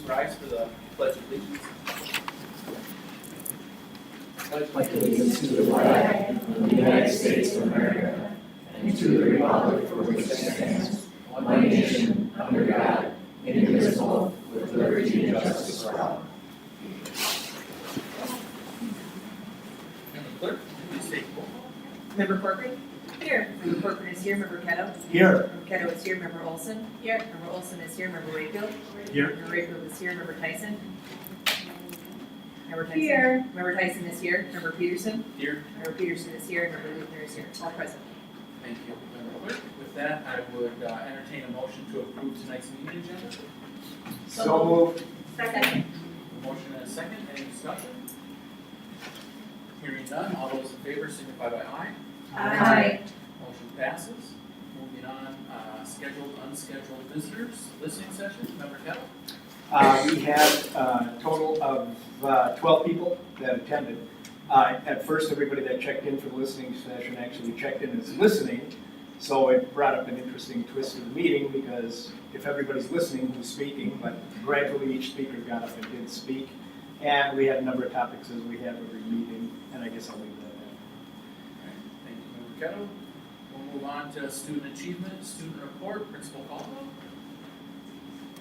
rise for the Pledge of Allegiance. Pledge allegiance to the flag of the United States of America and to the republic for which it stands, one nation, under God, indivisible, with liberty and justice for all. Member Clerk, please take roll call. Member Corcoran? Here. Member Corcoran is here. Member Ketto? Here. Member Ketto is here. Member Olson? Here. Member Olson is here. Member Rayfield? Here. Member Rayfield is here. Member Tyson? Member Tyson? Here. Member Tyson is here. Member Peterson? Here. Member Peterson is here. Member Luther is here. All present. Thank you, Member Clerk. With that, I would entertain a motion to approve tonight's meeting agenda. So moved. Second. A motion and a second. Any discussion? Hearing none. All those in favor signify by aye. Aye. Motion passes. Moving on, scheduled, unscheduled visitors, listening session. Member Kettle? We had a total of 12 people that attended. At first, everybody that checked in for the listening session actually checked in as listening, so it brought up an interesting twist to the meeting, because if everybody's listening, who's speaking? But gradually each speaker got up and did speak, and we had a number of topics as we have every meeting, and I guess I'll leave that at Alright, thank you, Member Kettle. We'll move on to student achievement, student report, Principal Caldwell.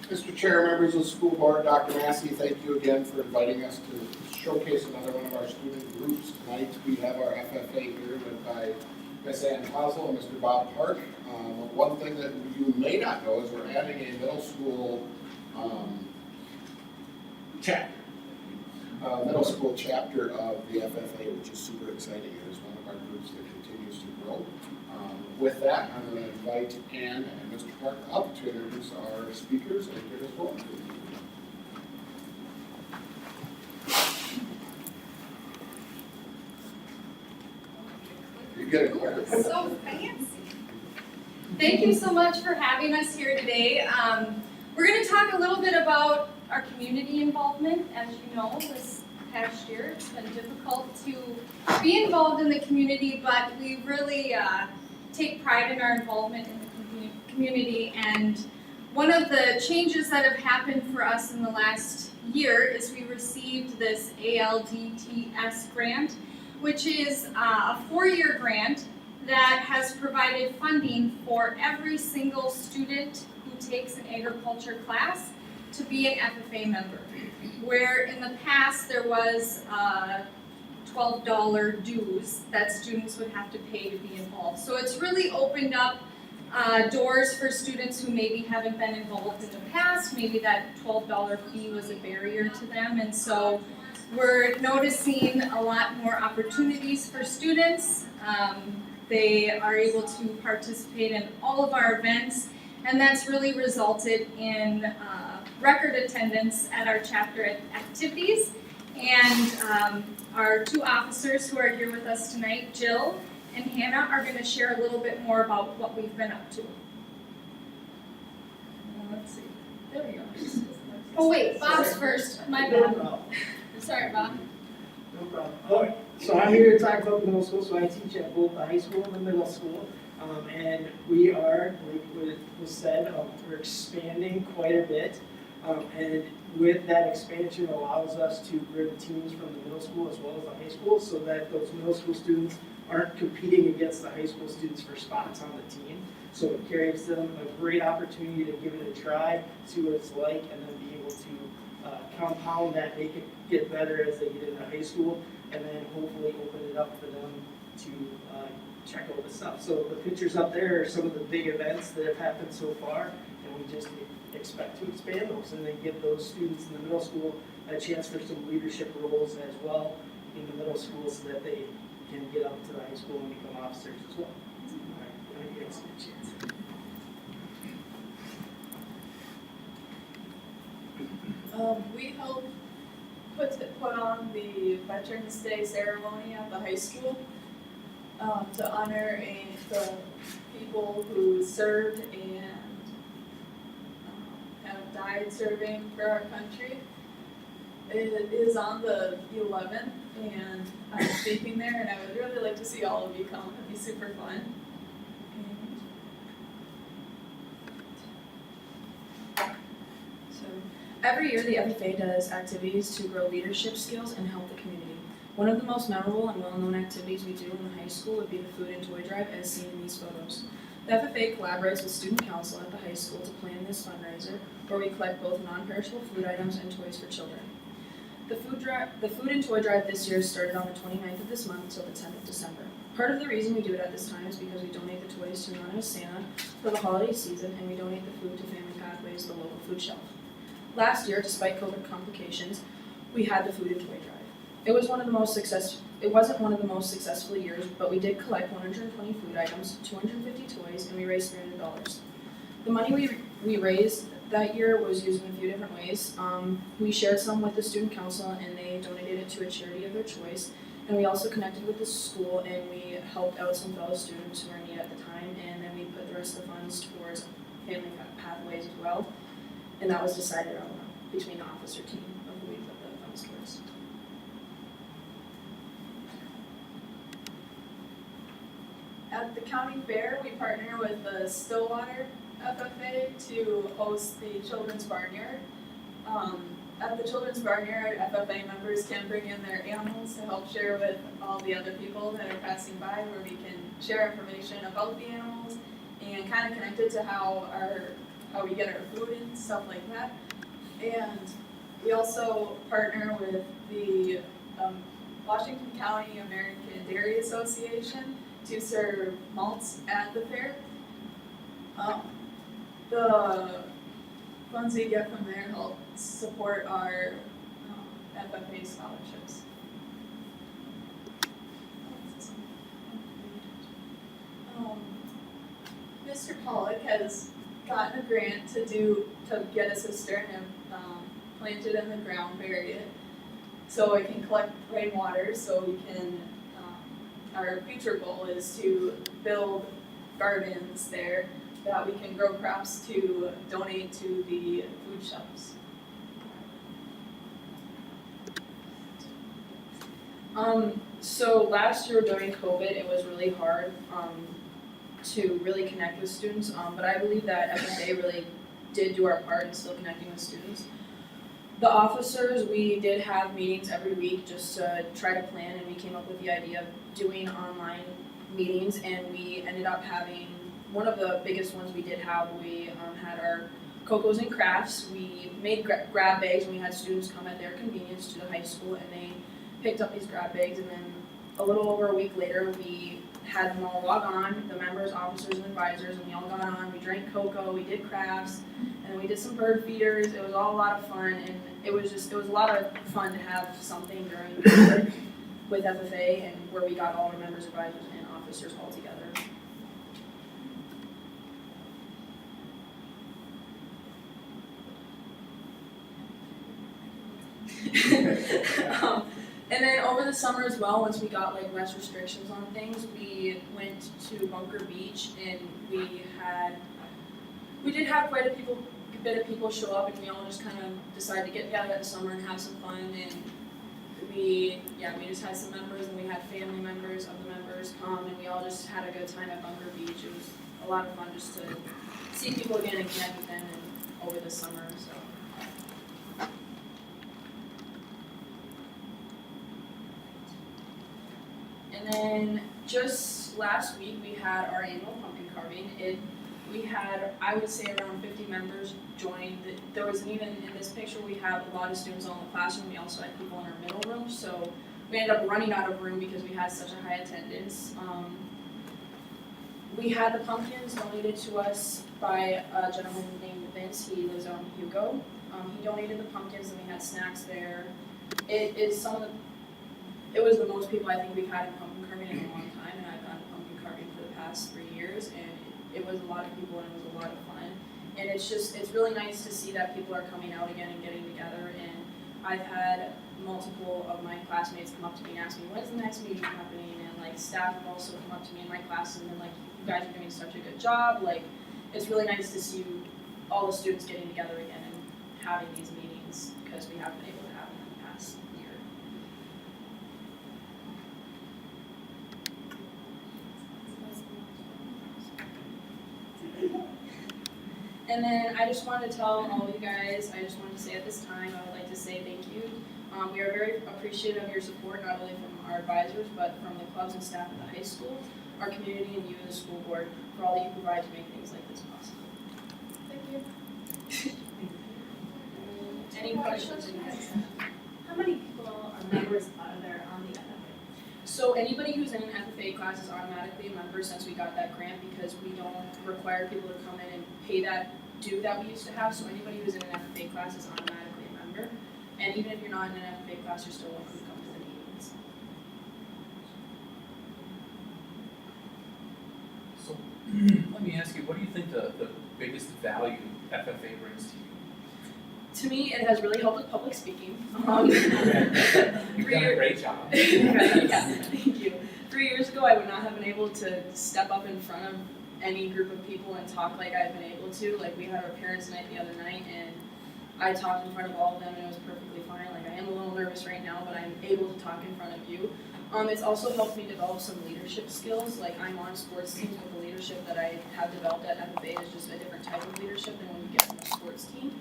Mr. Chair, members of the school board, Dr. Massey, thank you again for inviting us to showcase another one of our student groups. Tonight we have our FFA here led by Ms. Ann Cosell and Mr. Bob Park. One thing that you may not know is we're adding a middle school chapter. Middle school chapter of the FFA, which is super exciting. It is one of our groups that continues to grow. With that, I'm going to invite Ann and Mr. Park up to introduce our speakers and give us forward. You get it, Claire. So fancy. Thank you so much for having us here today. We're going to talk a little bit about our community involvement. As you know, this past year it's been difficult to be involved in the community, but we really take pride in our involvement in the community. And one of the changes that have happened for us in the last year is we received this ALDTS grant, which is a 4-year grant that has provided funding for every single student who takes an agriculture class to be an FFA member. Where in the past there was $12 dues that students would have to pay to be involved. So it's really opened up doors for students who maybe haven't been involved in the past. Maybe that $12 fee was a barrier to them, and so we're noticing a lot more opportunities for students. They are able to participate in all of our events, and that's really resulted in record attendance at our chapter activities. And our two officers who are here with us tonight, Jill and Hannah, are going to share a little bit more about what we've been up to. Let's see. There we go. Oh wait, Bob's first. My bad. Sorry, Bob. No problem. All right, so I'm here to talk about middle school. So I teach at both the high school and the middle school. And we are, like was said, we're expanding quite a bit. And with that expansion allows us to bring teams from the middle school as well as the high school, so that those middle school students aren't competing against the high school students for spots on the team. So it carries them a great opportunity to give it a try, see what it's like, and then be able to compound that, make it get better as they get into high school, and then hopefully open it up for them to check out the stuff. So the pictures up there are some of the big events that have happened so far, and we just expect to expand those and then give those students in the middle school a chance for some leadership roles as well in the middle school, so that they can get up to the high school and become officers as well. All right, you guys get a chance. We helped put on the Veterans Day ceremony at the high school to honor the people who served and have died serving for our country. It is on the 11th, and I'm speaking there, and I would really like to see all of you come. It'd be super fun. So Every year, the FFA does activities to grow leadership skills and help the community. One of the most memorable and well-known activities we do in the high school would be the food and toy drive, as seen in these photos. The FFA collaborates with student council at the high school to plan this fundraiser, where we collect both non-perishable food items and toys for children. The food and toy drive this year started on the 29th of this month until the 10th of December. Part of the reason we do it at this time is because we donate the toys to Anonymous Santa for the holiday season, and we donate the food to Family Pathways, the local food shelf. Last year, despite COVID complications, we had the food and toy drive. It wasn't one of the most successful years, but we did collect 120 food items, 250 toys, and we raised $300. The money we raised that year was used in a few different ways. We shared some with the student council, and they donated it to a charity of their choice. And we also connected with the school, and we helped out some fellow students who were in need at the time, and then we put the rest of the funds towards Family Pathways as well. And that was decided on between the officer team of who we put the funds towards. At the county fair, we partner with the Stillwater FFA to host the Children's Barnyard. At the Children's Barnyard, FFA members can bring in their animals to help share with all the other people that are passing by, where we can share information about the animals and kind of connect it to how we get our food and stuff like that. And we also partner with the Washington County American Dairy Association to serve malts at the fair. The funds we get from there help support our FFA scholarships. Mr. Pollock has gotten a grant to get a cistern and plant it in the ground, bury it, so it can collect rainwater. So we can. Our future goal is to build gardens there that we can grow crops to donate to the food shelves. So last year during COVID, it was really hard to really connect with students, but I believe that FFA really did do our part in still connecting with students. The officers, we did have meetings every week just to try to plan, and we came up with the idea of doing online meetings, and we ended up having one of the biggest ones we did have. We had our Cocos and Crafts. We made grab bags, and we had students come at their convenience to the high school, and they picked up these grab bags, and then a little over a week later, we had them all log on, the members, officers, and advisors, and we all got on. We drank cocoa, we did crafts, and we did some bird feeders. It was all a lot of fun, and it was a lot of fun to have something during COVID with FFA, and where we got all our members, advisors, and officers all together. And then over the summer as well, once we got like less restrictions on things, we went to Bunker Beach, and we did have quite a bit of people show up, and we all just kind of decided to get together in the summer and have some fun. And we just had some members, and we had family members of the members come, and we all just had a good time at Bunker Beach. It was a lot of fun just to see people again and connect with them and over the summer. So. And then just last week we had our annual pumpkin carving. We had, I would say, around 50 members join. There was even, in this picture, we have a lot of students all in the classroom. We also had people in our middle room, so we ended up running out of room because we had such a high attendance. We had the pumpkins donated to us by a gentleman named Vince. He lives out in Hugo. He donated the pumpkins, and we had snacks there. It was the most people I think we've had in pumpkin carving in a long time, and I've done pumpkin carving for the past 3 years, and it was a lot of people, and it was a lot of fun. And it's really nice to see that people are coming out again and getting together. And I've had multiple of my classmates come up to me and ask me, when's the next meeting happening? And like staff have also come up to me in my class and been like, you guys are doing such a good job. Like, it's really nice to see all the students getting together again and having these meetings, because we haven't been able to have them in the past year. And then I just wanted to tell all you guys, I just wanted to say at this time, I would like to say thank you. We are very appreciative of your support, not only from our advisors, but from the clubs and staff at the high school, our community, and you, the school board, for all that you provide to make things like this possible. Thank you. Any questions you guys have? How many people are members out there on the FFA? So anybody who's in an FFA class is automatically a member since we got that grant, because we don't require people to come in and pay that due that we used to have. So anybody who's in an FFA class is automatically a member. And even if you're not in an FFA class, you're still welcome to come to the meetings. So, let me ask you, what do you think the biggest value FFA brings to you? To me, it has really helped with public speaking. You've done a great job. Yeah, thank you. 3 years ago, I would not have been able to step up in front of any group of people and talk like I've been able to. Like, we had our parents' night the other night, and I talked in front of all of them, and it was perfectly fine. Like, I am a little nervous right now, but I'm able to talk in front of you. It's also helped me develop some leadership skills. Like, I'm on sports teams, but the leadership that I have developed at FFA is just a different type of leadership than when you get from a sports team.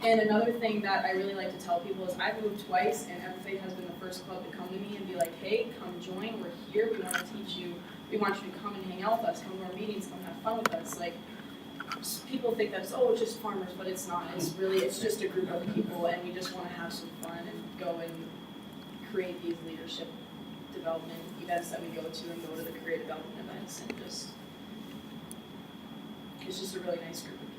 And another thing that I really like to tell people is I've moved twice, and FFA has been the first club to come to me and be like, hey, come join, we're here, we want to teach you, we want you to come and hang out with us, come to our meetings, come have fun with us. Like, people think that's, oh, it's just farmers, but it's not. It's just a group of people, and we just want to have some fun and go and create these leadership development events that we go to, and go to the career development events, and just, it's just a really nice group of people.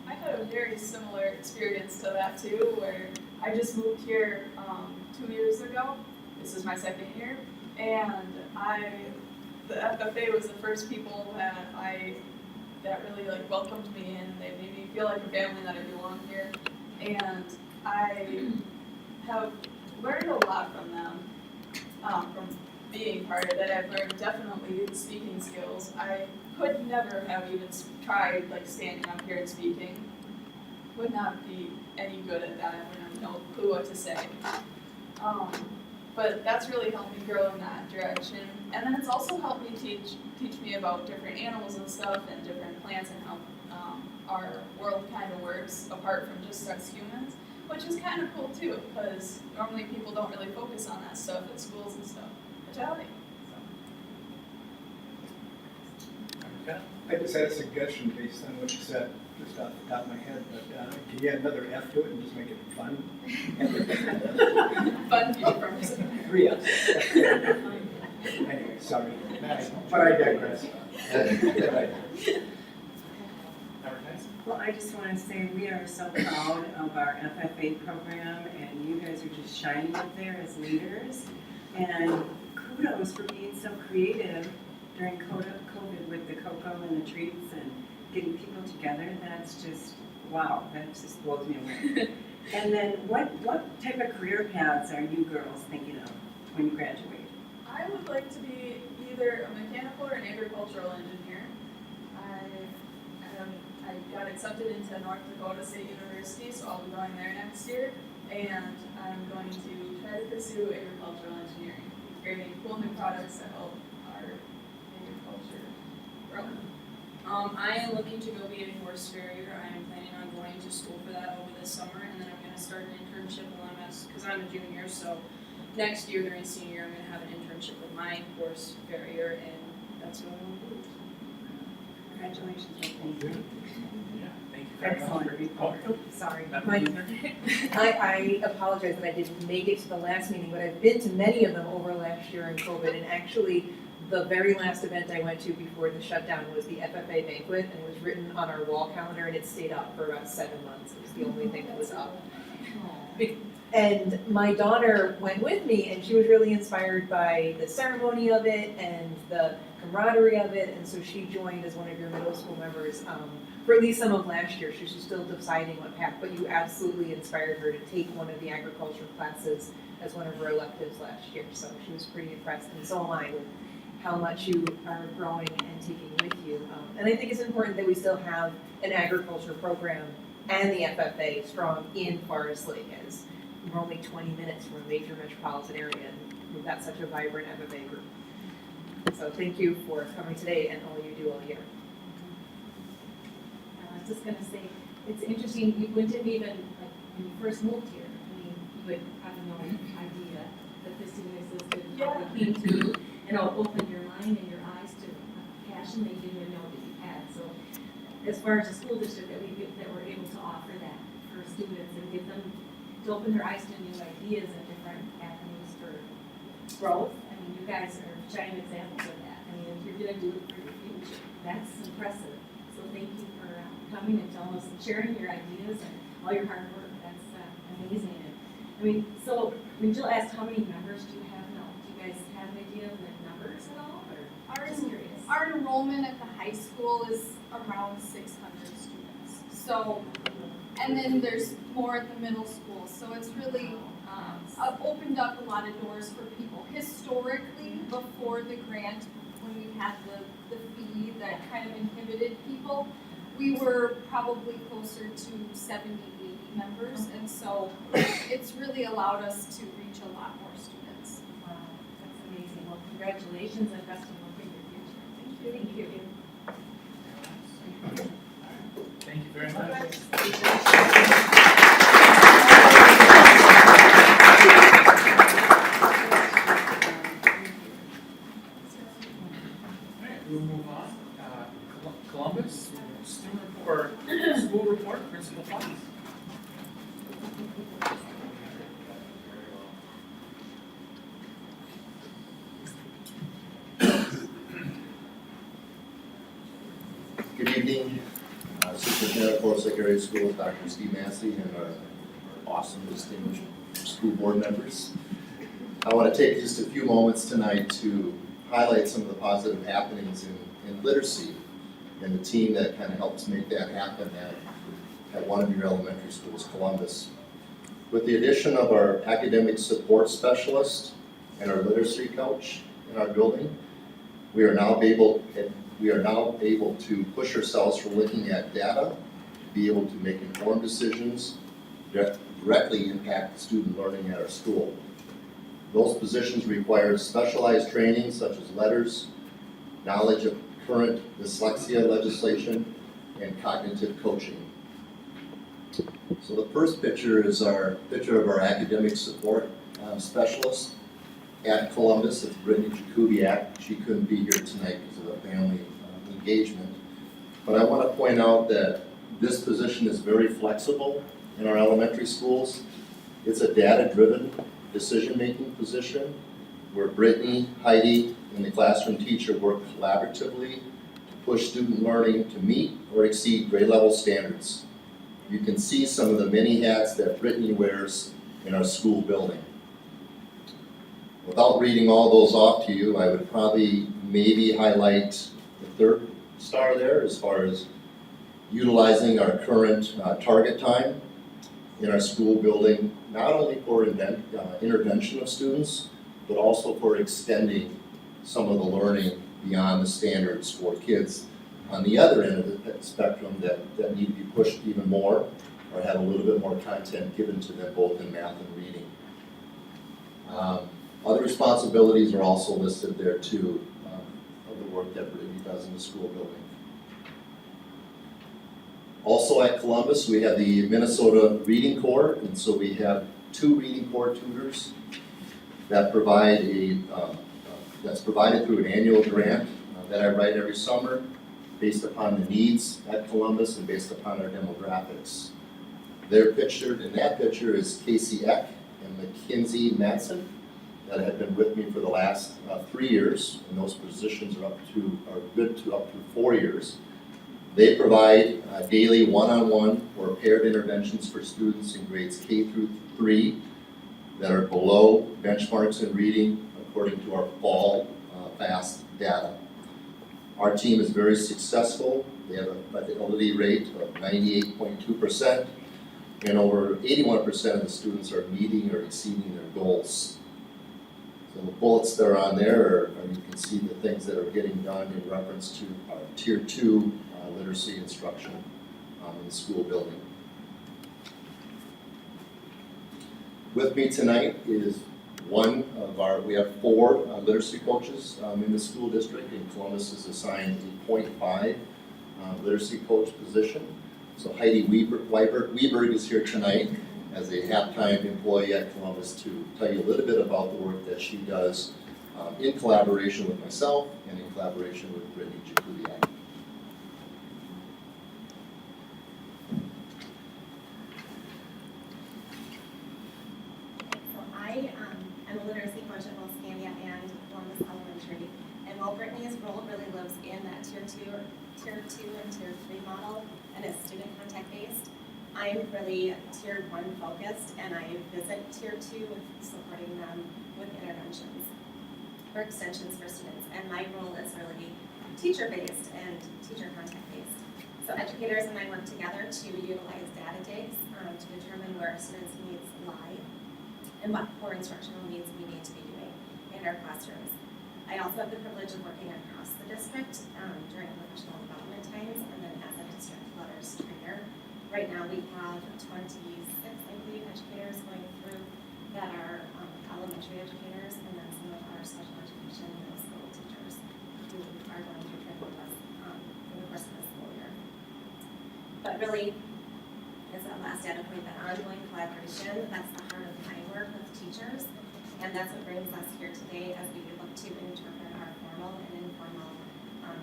I had a very similar experience to that too, where I just moved here 2 years ago. This is my second year, and the FFA was the first people that really like welcomed me in. They made me feel like a family, that I belong here, and I have learned a lot from them, from being part of it. I've learned definitely the speaking skills. I could never have even tried like standing up here and speaking. Would not be any good at that. I wouldn't have no clue what to say. But that's really helped me grow in that direction. And then it's also helped me teach me about different animals and stuff, and different plants, and how our world kind of works apart from just us humans, which is kind of cool too, because normally people don't really focus on that stuff at schools and stuff, which I like. Okay. I just had a suggestion based on what you said, just off the top of my head, but can you add another F to it and just make it fun? Fun people. 3 Fs. Anyway, sorry, but I digress. Advertise? Well, I just want to say we are so proud of our FFA program, and you guys are just shining up there as leaders. And kudos for being so creative during COVID with the cocoa and the treats and getting people together. That's just, wow, that just blows me away. And then what type of career paths are you girls thinking of when you graduate? I would like to be either a mechanical or an agricultural engineer. I got accepted into North Dakota State University, so I'll be going there next year. And I'm going to try to pursue agricultural engineering, creating cool new products that help our agriculture grow. I am looking to go be a horse farrier. I am planning on going to school for that over this summer, and then I'm going to start an internship while because I'm a junior, so next year during senior year I'm going to have an internship with my horse farrier, and that's what I want to do. Congratulations. Thank you. Yeah, thank you very much. Excellent. Sorry. Madam I apologize that I didn't make it to the last meeting, but I've been to many of them over last year in COVID, and actually the very last event I went to before the shutdown was the FFA banquet, and it was written on our wall calendar, and it stayed up for about 7 months. It was the only thing that was up. And my daughter went with me, and she was really inspired by the ceremony of it and the camaraderie of it, and so she joined as one of your middle school members for at least some of last year. She was still deciding what path, but you absolutely inspired her to take one of the agriculture classes as one of her electives last year, so she was pretty impressed, and so am I with how much you are growing and taking with you. And I think it's important that we still have an agriculture program and the FFA strong in Forest Lake, as we're only 20 minutes from a major metropolitan area, and we've got such a vibrant FFA group. So thank you for coming today and all you do all year. just gonna say, it's interesting, you wouldn't have even, like, when you first moved here, I mean, you would have no idea that this even existed, how it came to, and it opened your mind and your eyes to a passion that you didn't even know that you had. So as far as the school district, that we're able to offer that for students and get them to open their eyes to new ideas and different avenues for growth. I mean, you guys are shining examples of that. I mean, if you're gonna do it for your future, that's impressive. So thank you for coming and telling us and sharing your ideas and all your hard work. That's amazing. And, I mean, so when Jill asked how many members do you have now, do you guys have an idea of the numbers at all, or just curious? Our enrollment at the high school is around 600 students. So, and then there's more at the middle school. So it's really opened up a lot of doors for people. Historically, before the grant, when we had the fee that kind of inhibited people, we were probably closer to 70, 80 members. And so it's really allowed us to reach a lot more students. Wow, that's amazing. Well, congratulations and best of luck in your future. Thank you. Thank you very much. Alright, we'll move on. Columbus, student report, school report, principal funds. Good evening, Superintendent of Secretary of Schools, Dr. Steve Massey, and our awesome distinguished school board members. I want to take just a few moments tonight to highlight some of the positive happenings in literacy and the team that kind of helps make that happen at one of your elementary schools, Columbus. With the addition of our academic support specialist and our literacy coach in our building, we are now able to push ourselves for looking at data, to be able to make informed decisions that directly impact student learning at our school. Those positions require specialized training such as letters, knowledge of current dyslexia legislation, and cognitive coaching. So the first picture is our picture of our academic support specialist at Columbus. It's Brittany Jakubiak. She couldn't be here tonight because of a family engagement. But I want to point out that this position is very flexible in our elementary schools. It's a data-driven decision-making position where Brittany, Heidi, and the classroom teacher work collaboratively to push student learning to meet or exceed grade level standards. You can see some of the many hats that Brittany wears in our school building. Without reading all those off to you, I would probably maybe highlight the third star there as far as utilizing our current target time in our school building, not only for intervention of students, but also for extending some of the learning beyond the standards for kids on the other end of the spectrum that need to be pushed even more or have a little bit more content given to them both in math and reading. Other responsibilities are also listed there too, of the work that Brittany does in the school building. Also at Columbus, we have the Minnesota Reading Corps, and so we have 2 Reading Corps tutors that provide that's provided through an annual grant that I write every summer based upon the needs at Columbus and based upon our demographics. They're pictured, in that picture is Casey Eck and Mackenzie Madsen that have been with me for the last 3 years, and those positions are good to up to 4 years. They provide daily one-on-one or paired interventions for students in grades K through 3 that are below benchmarks in reading according to our fall FAST data. Our team is very successful. They have a fidelity rate of 98.2%, and over 81% of the students are meeting or exceeding their goals. So the bullets that are on there are you can see the things that are getting done in reference to our Tier 2 literacy instruction in the school building. With me tonight is we have 4 literacy coaches in the school district, and Columbus is assigned a .5 literacy coach position. So Heidi Weberg is here tonight as a half-time employee at Columbus to tell you a little bit about the work that she does in collaboration with myself and in collaboration with Brittany Jakubiak. So I am a literacy coach at both Scandia and Columbus Elementary. And while Brittany's role really lives in that tier two and tier 3 model and is student contact based, I'm really tier 1 focused, and I visit tier 2 with supporting them with interventions or extensions for students. And my role is really teacher based and teacher contact based. So educators and I work together to utilize data digs to determine where our students' needs lie and what core instructional needs we need to be doing in our classrooms. I also have the privilege of working across the district during professional development times and then as a district letters trainer. Right now we have 26, I believe, educators going through that are elementary educators, and then some of our special education middle school teachers who are going through training with us for the course of the school year. But really, as that last data point, that ongoing collaboration, that's the heart of my work with teachers, and that's what brings us here today as we look to interpret our formal and informal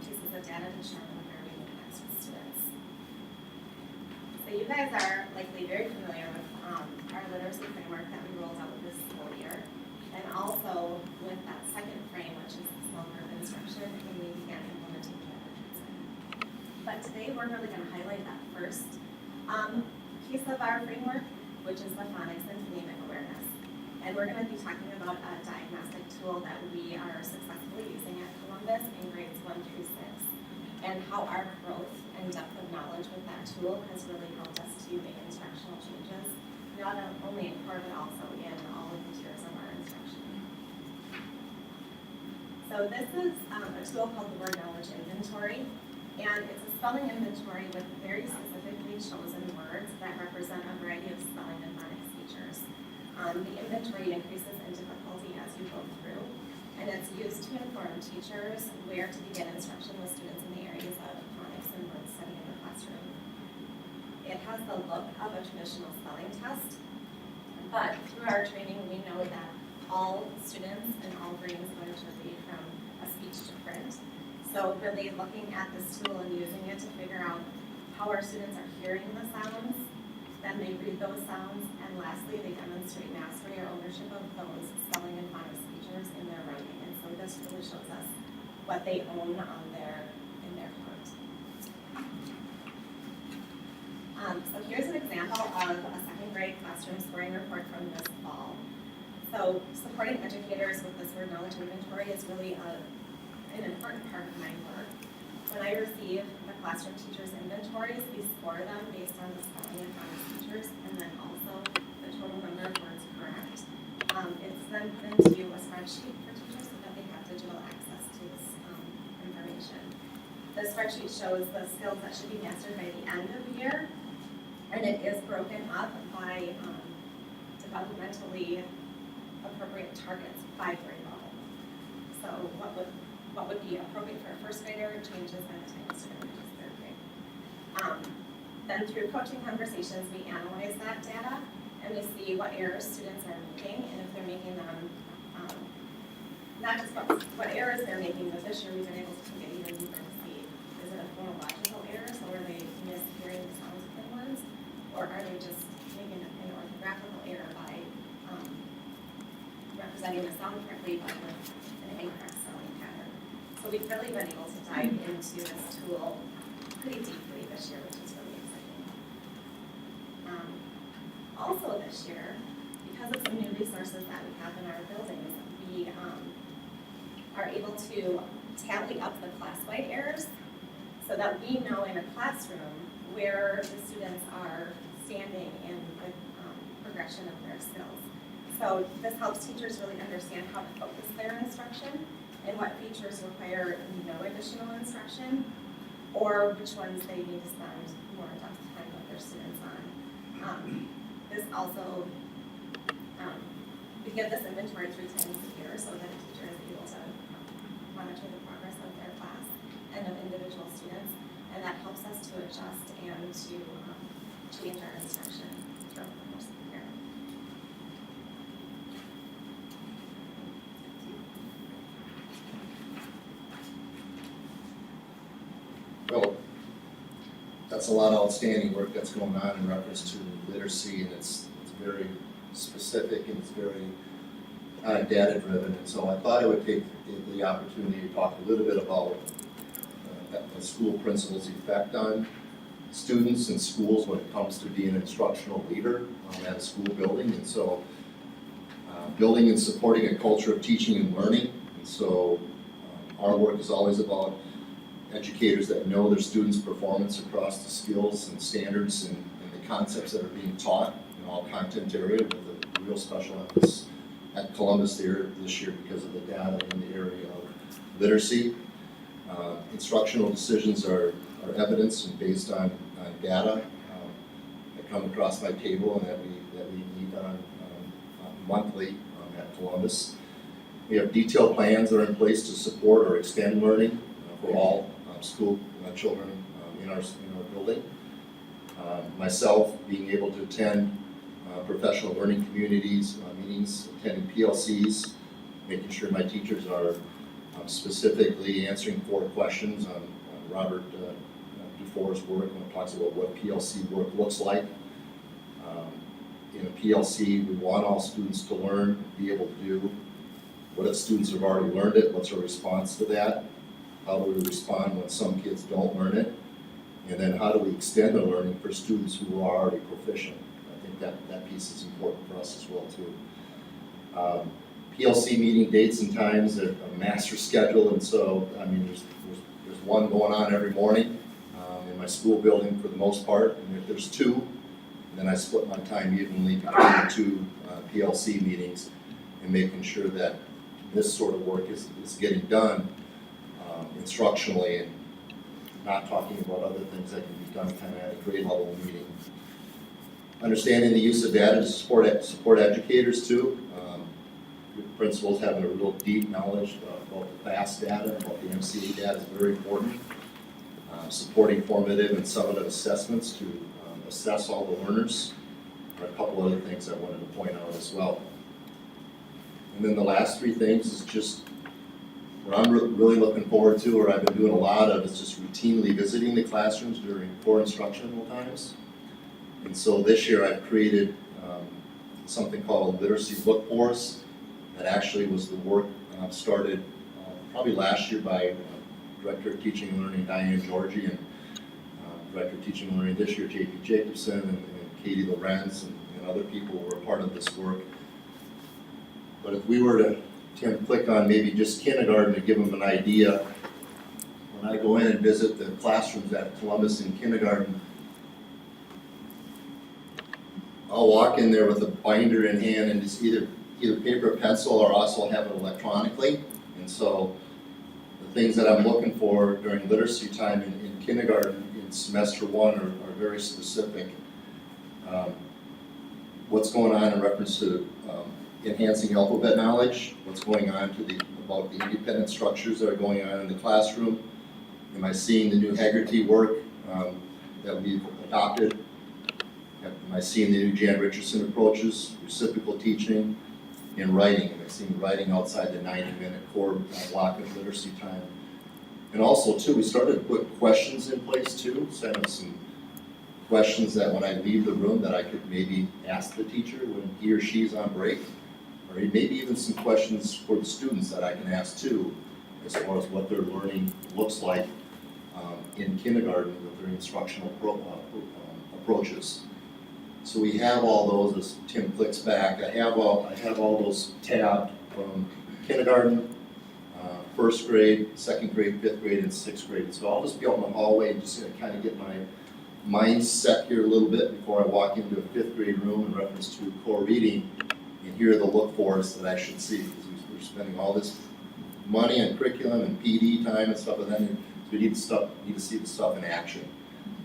pieces of data to sharpen where we connect with students. So you guys are likely very familiar with our literacy framework that we rolled out this school year, and also with that second frame, which is small group instruction, and we began implementing strategies. But today we're really going to highlight that first piece of our framework, which is the phonics and phonemic awareness. And we're going to be talking about a diagnostic tool that we are successfully using at Columbus in grades 1 through 6, and how our growth and depth of knowledge with that tool has really helped us to make instructional changes, not only in core, but also in all of the tiers of our instruction. So this is a tool called the Word Knowledge Inventory, and it's a spelling inventory with very specifically chosen words that represent a variety of spelling and phonics features. The inventory increases in difficulty as you go through, and it's used to inform teachers where to begin instruction with students in the areas of phonics and word study in the classroom. It has the look of a traditional spelling test, but through our training we know that all students and all brains learn to read from a speech to print. So really looking at this tool and using it to figure out how our students are hearing the sounds, then they read those sounds, and lastly they demonstrate mastery or ownership of those spelling and phonics features in their writing. And so this really shows us what they own on in their heart. So here's an example of a second grade classroom scoring report from this fall. So supporting educators with this word knowledge inventory is really an important part of my work. When I receive the classroom teachers' inventories, we score them based on the spelling and phonics features, and then also the total number of words correct. It's then put into a spreadsheet for teachers so that they have digital access to this information. The spreadsheet shows the skills that should be mastered by the end of the year, and it is broken up by developmentally appropriate targets by grade level. So what would be appropriate for a first grader changes by the time the student reaches third grade. Then through coaching conversations, we analyze that data and we see what errors students are making, and if they're making them, not just what errors they're making, but this year we've been able to get even deeper to see, is it a phonological error, so are they mishearing the sounds within words, or are they just making an orthographical error by representing the sound correctly but with an incorrect spelling pattern. So we've really been able to dive into this tool pretty deeply this year, which is really exciting. Also this year, because of some new resources that we have in our buildings, we are able to tally up the class-wide errors so that we know in a classroom where the students are standing in the progression of their skills. So this helps teachers really understand how to focus their instruction and what features require no additional instruction, or which ones they need to spend more in-depth time with their students on. This also, we give this inventory 3 times a year so that a teacher is able to monitor the progress of their class and of individual students. and that helps us to adjust and to change our instruction throughout the course of the year. Well, that's a lot of outstanding work that's going on in reference to literacy, and it's very specific and it's very data driven. And so I thought I would take the opportunity to talk a little bit about the school principal's effect on students and schools when it comes to being an instructional leader at a school building. And so building and supporting a culture of teaching and learning. And so our work is always about educators that know their students' performance across the skills and standards and the concepts that are being taught in all content area, with a real special emphasis at Columbus there this year because of the data in the area of literacy. Instructional decisions are evidence and based on data that come across my table and that we meet on monthly at Columbus. We have detailed plans that are in place to support or extend learning for all school children in our building. Myself being able to attend professional learning communities meetings, attending PLCs, making sure my teachers are specifically answering 4 questions on Robert Dufour's work when it talks about what PLC work looks like. In a PLC, we want all students to learn, be able to do. What if students have already learned it? What's our response to that? How do we respond when some kids don't learn it? And then how do we extend the learning for students who are already proficient? I think that piece is important for us as well too. PLC meeting dates and times, a master schedule, and so, I mean, there's one going on every morning in my school building for the most part, and if there's 2, then I split my time evenly between the 2 PLC meetings and making sure that this sort of work is getting done instructionally and not talking about other things that can be done kind of at a grade level meeting. Understanding the use of data to support educators too. Principals having a real deep knowledge about the FAST data, about the MCA data is very important. Supporting formative and summative assessments to assess all the learners are a couple other things I wanted to point out as well. And then the last 3 things is just what I'm really looking forward to, or I've been doing a lot of, is just routinely visiting the classrooms during core instructional times. And so this year I've created something called Literacy Look Fors. That actually was the work started probably last year by Director of Teaching and Learning Diane Georgie and Director of Teaching and Learning this year J.P. Jacobson and Katie Lorenz and other people who were a part of this work. But if we were to click on maybe just kindergarten to give them an idea, when I go in and visit the classrooms at Columbus in kindergarten, I'll walk in there with a binder in hand and just either paper or pencil or also have it electronically. And so the things that I'm looking for during literacy time in kindergarten in semester 1 are very specific. What's going on in reference to enhancing alphabet knowledge, what's going on about the independent structures that are going on in the classroom. Am I seeing the new Haggerty work that we've adopted? Am I seeing the new Jan Richardson approaches, reciprocal teaching, and writing? Am I seeing writing outside the 90-minute core block of literacy time? And also, too, we started to put questions in place, too, set up some questions that when I leave the room that I could maybe ask the teacher when he or she's on break, or maybe even some questions for the students that I can ask, too, as far as what their learning looks like in kindergarten with their instructional approaches. So we have all those, as Tim clicks back, I have all those tabbed from kindergarten, 1st grade, 2nd grade, 5th grade, and 6th grade. So I'll just be out in the hallway and just kind of get my mind set here a little bit before I walk into a 5th grade room in reference to core reading, and here are the look fors that I should see, because we're spending all this money on curriculum and PD time and stuff, and then we need to see the stuff in action.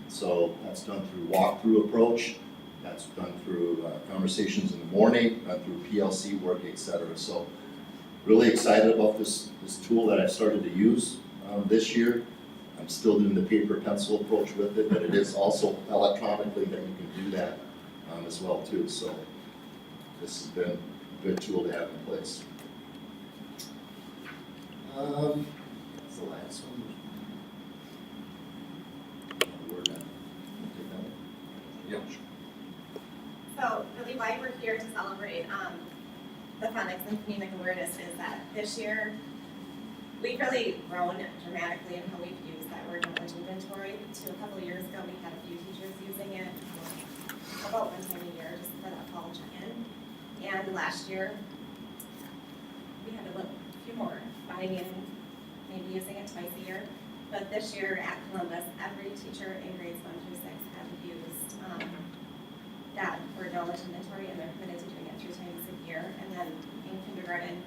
So that's done through walkthrough approach. That's done through conversations in the morning, done through PLC work, etc. So really excited about this tool that I've started to use this year. I'm still doing the paper pencil approach with it, but it is also electronically that you can do that as well too. So this has been a good tool to have in place. That's the last one. We're done. Take that one. Yeah. So really why we're here to celebrate the phonics and phonemic awareness is that this year we've really grown dramatically in how we've used that word knowledge inventory. To a couple of years ago, we had a few teachers using it about one time a year just for that fall check-in. And last year, we had a few more buying in, maybe using it twice a year. But this year at Columbus, every teacher in grades 1 through 6 have used that word knowledge inventory, and they're committed to doing it 3 times a year. And then in kindergarten,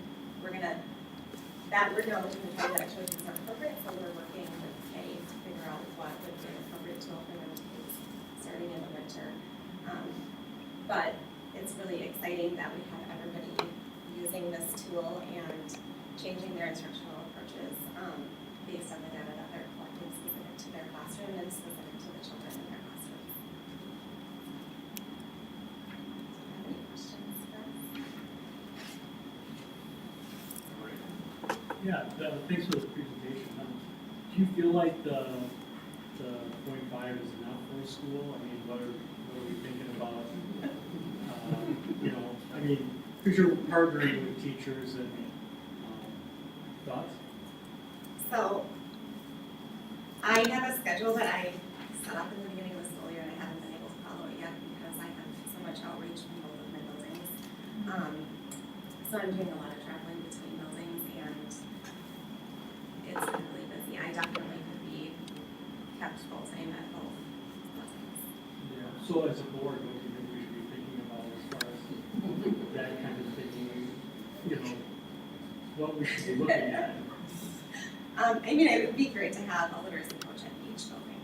that word knowledge inventory that actually is more appropriate, so we're working with Kay to figure out what would be an appropriate tool for them to use starting in the winter. But it's really exciting that we have everybody using this tool and changing their instructional approaches based on the data that they're collecting specific to their classroom and specific to the children in their classrooms. Do you have any questions for us? Yeah, thanks for the presentation. Do you feel like the 0.5 is enough for a school? I mean, what are we thinking about? I mean, because you're partnering with teachers and thoughts? So I have a schedule that I set up in the beginning of the school year, and I haven't been able to follow it yet because I have so much outreach from both of my buildings. So I'm doing a lot of traveling between buildings, and it's been really busy. I definitely could be kept full-time at both buildings. Yeah. So as a board, what do you think we should be thinking about as far as that kind of thinking? What we should be looking at? I mean, it would be great to have a literacy coach at each building.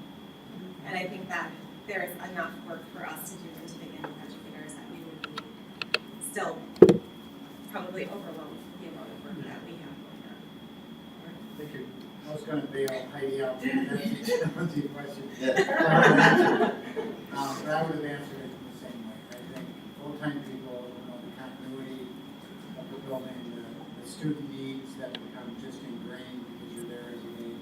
And I think that there's enough work for us to do into beginning educators that we would be still probably overwhelmed with the amount of work that we have going on. Thank you. I was going to bail Heidi out for the question. But I would have answered it in the same way. I think full-time people, the continuity of the building, the student needs that become just ingrained because you're there every day.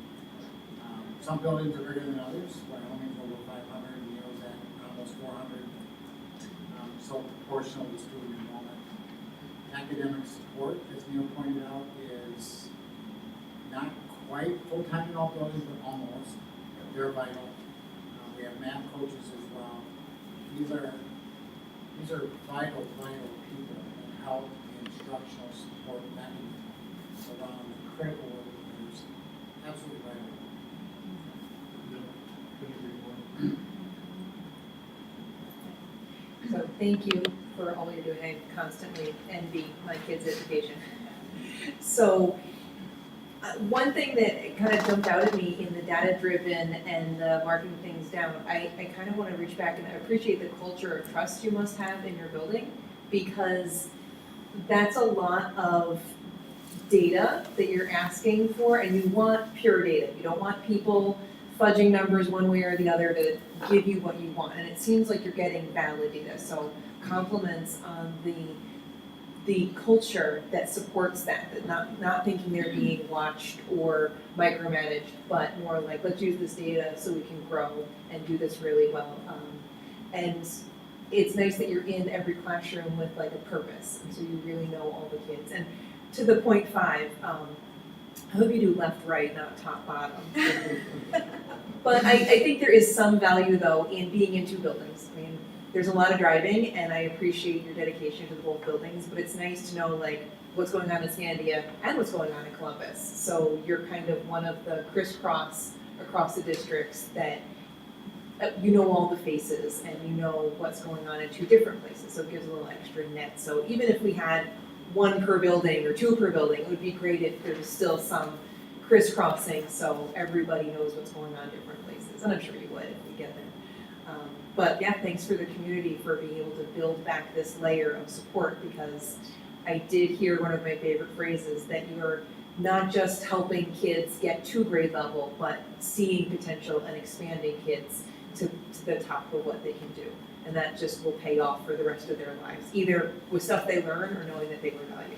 Some buildings are bigger than others. Wyoming's over 500, and Neil's at almost 400. So proportional to student enrollment. Academic support, as Neil pointed out, is not quite full-time in all buildings, but almost. They're vital. We have math coaches as well. These are vital people that help the instructional support mechanism around the critical work that is absolutely vital. So thank you for all you're doing. I constantly envy my kids' education. So one thing that kind of jumped out at me in the data-driven and the marking things down, I kind of want to reach back and I appreciate the culture of trust you must have in your building, because that's a lot of data that you're asking for, and you want pure data. You don't want people fudging numbers one way or the other to give you what you want, and it seems like you're getting valid data. So compliments on the culture that supports that not thinking they're being watched or micromanaged, but more like, let's use this data so we can grow and do this really well. And it's nice that you're in every classroom with like a purpose, and so you really know all the kids. And to the 0.5, I hope you do left, right, not top, bottom. But I think there is some value though in being in 2 buildings. I mean, there's a lot of driving, and I appreciate your dedication to the both buildings, but it's nice to know like what's going on in Scandia and what's going on in Columbus. So you're kind of one of the crisscross across the districts that you know all the faces and you know what's going on in 2 different places, so it gives a little extra net. So even if we had 1 per building or 2 per building, it would be great if there was still some crisscrossing so everybody knows what's going on in different places, and I'm sure you would if we get there. But yeah, thanks for the community for being able to build back this layer of support, because I did hear one of my favorite phrases, that you're not just helping kids get to grade level, but seeing potential and expanding kids to the top of what they can do. And that just will pay off for the rest of their lives, either with stuff they learn or knowing that they were valued.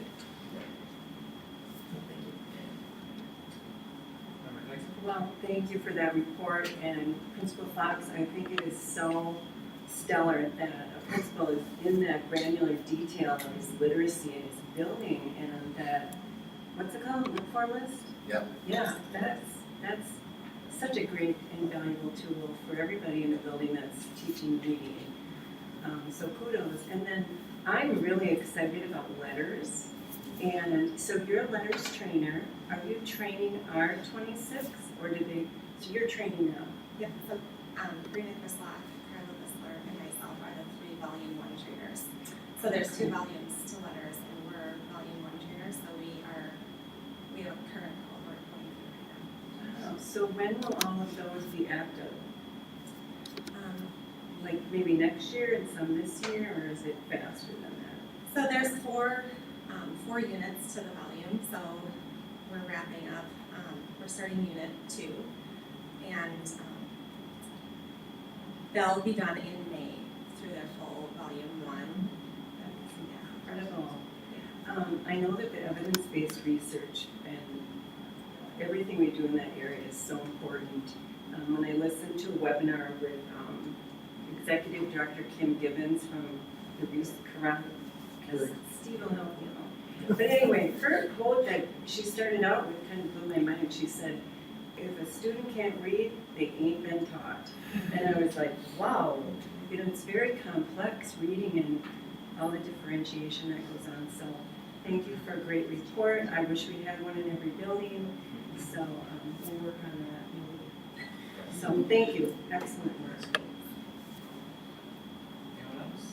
Member Tyson? Well, thank you for that report, and Principal Fox, I think it is so stellar that a principal is in that granular detail of his literacy and his building, and that, what's it called, look for list? Yeah. Yeah, that's such a great and valuable tool for everybody in the building that's teaching reading. So kudos. And then I'm really excited about letters. And so you're a letters trainer. Are you training our 26 or so you're training now? Yep, so Brina Krislak, Carla Whistler, and myself are the 3 volume 1 trainers. So there's 2 volumes to letters, and we're volume 1 trainers, so we have a current cohort going through right now. So when will all of those be active? Like maybe next year and some this year, or is it faster than that? So there's 4 units to the volume, so we're wrapping up, we're starting unit 2, and they'll be done in May through their full volume 1. That's incredible. I know that the evidence-based research and everything we do in that area is so important. When I listened to a webinar with Executive Director Kim Gibbons from the because Steve will help you. But anyway, her quote that she started out with kind of blew my mind. She said, if a student can't read, they ain't been taught. And I was like, wow, it's very complex reading and all the differentiation that goes on. So thank you for a great report. I wish we had one in every building. So we'll work on that. So thank you. Excellent work. Anyone else?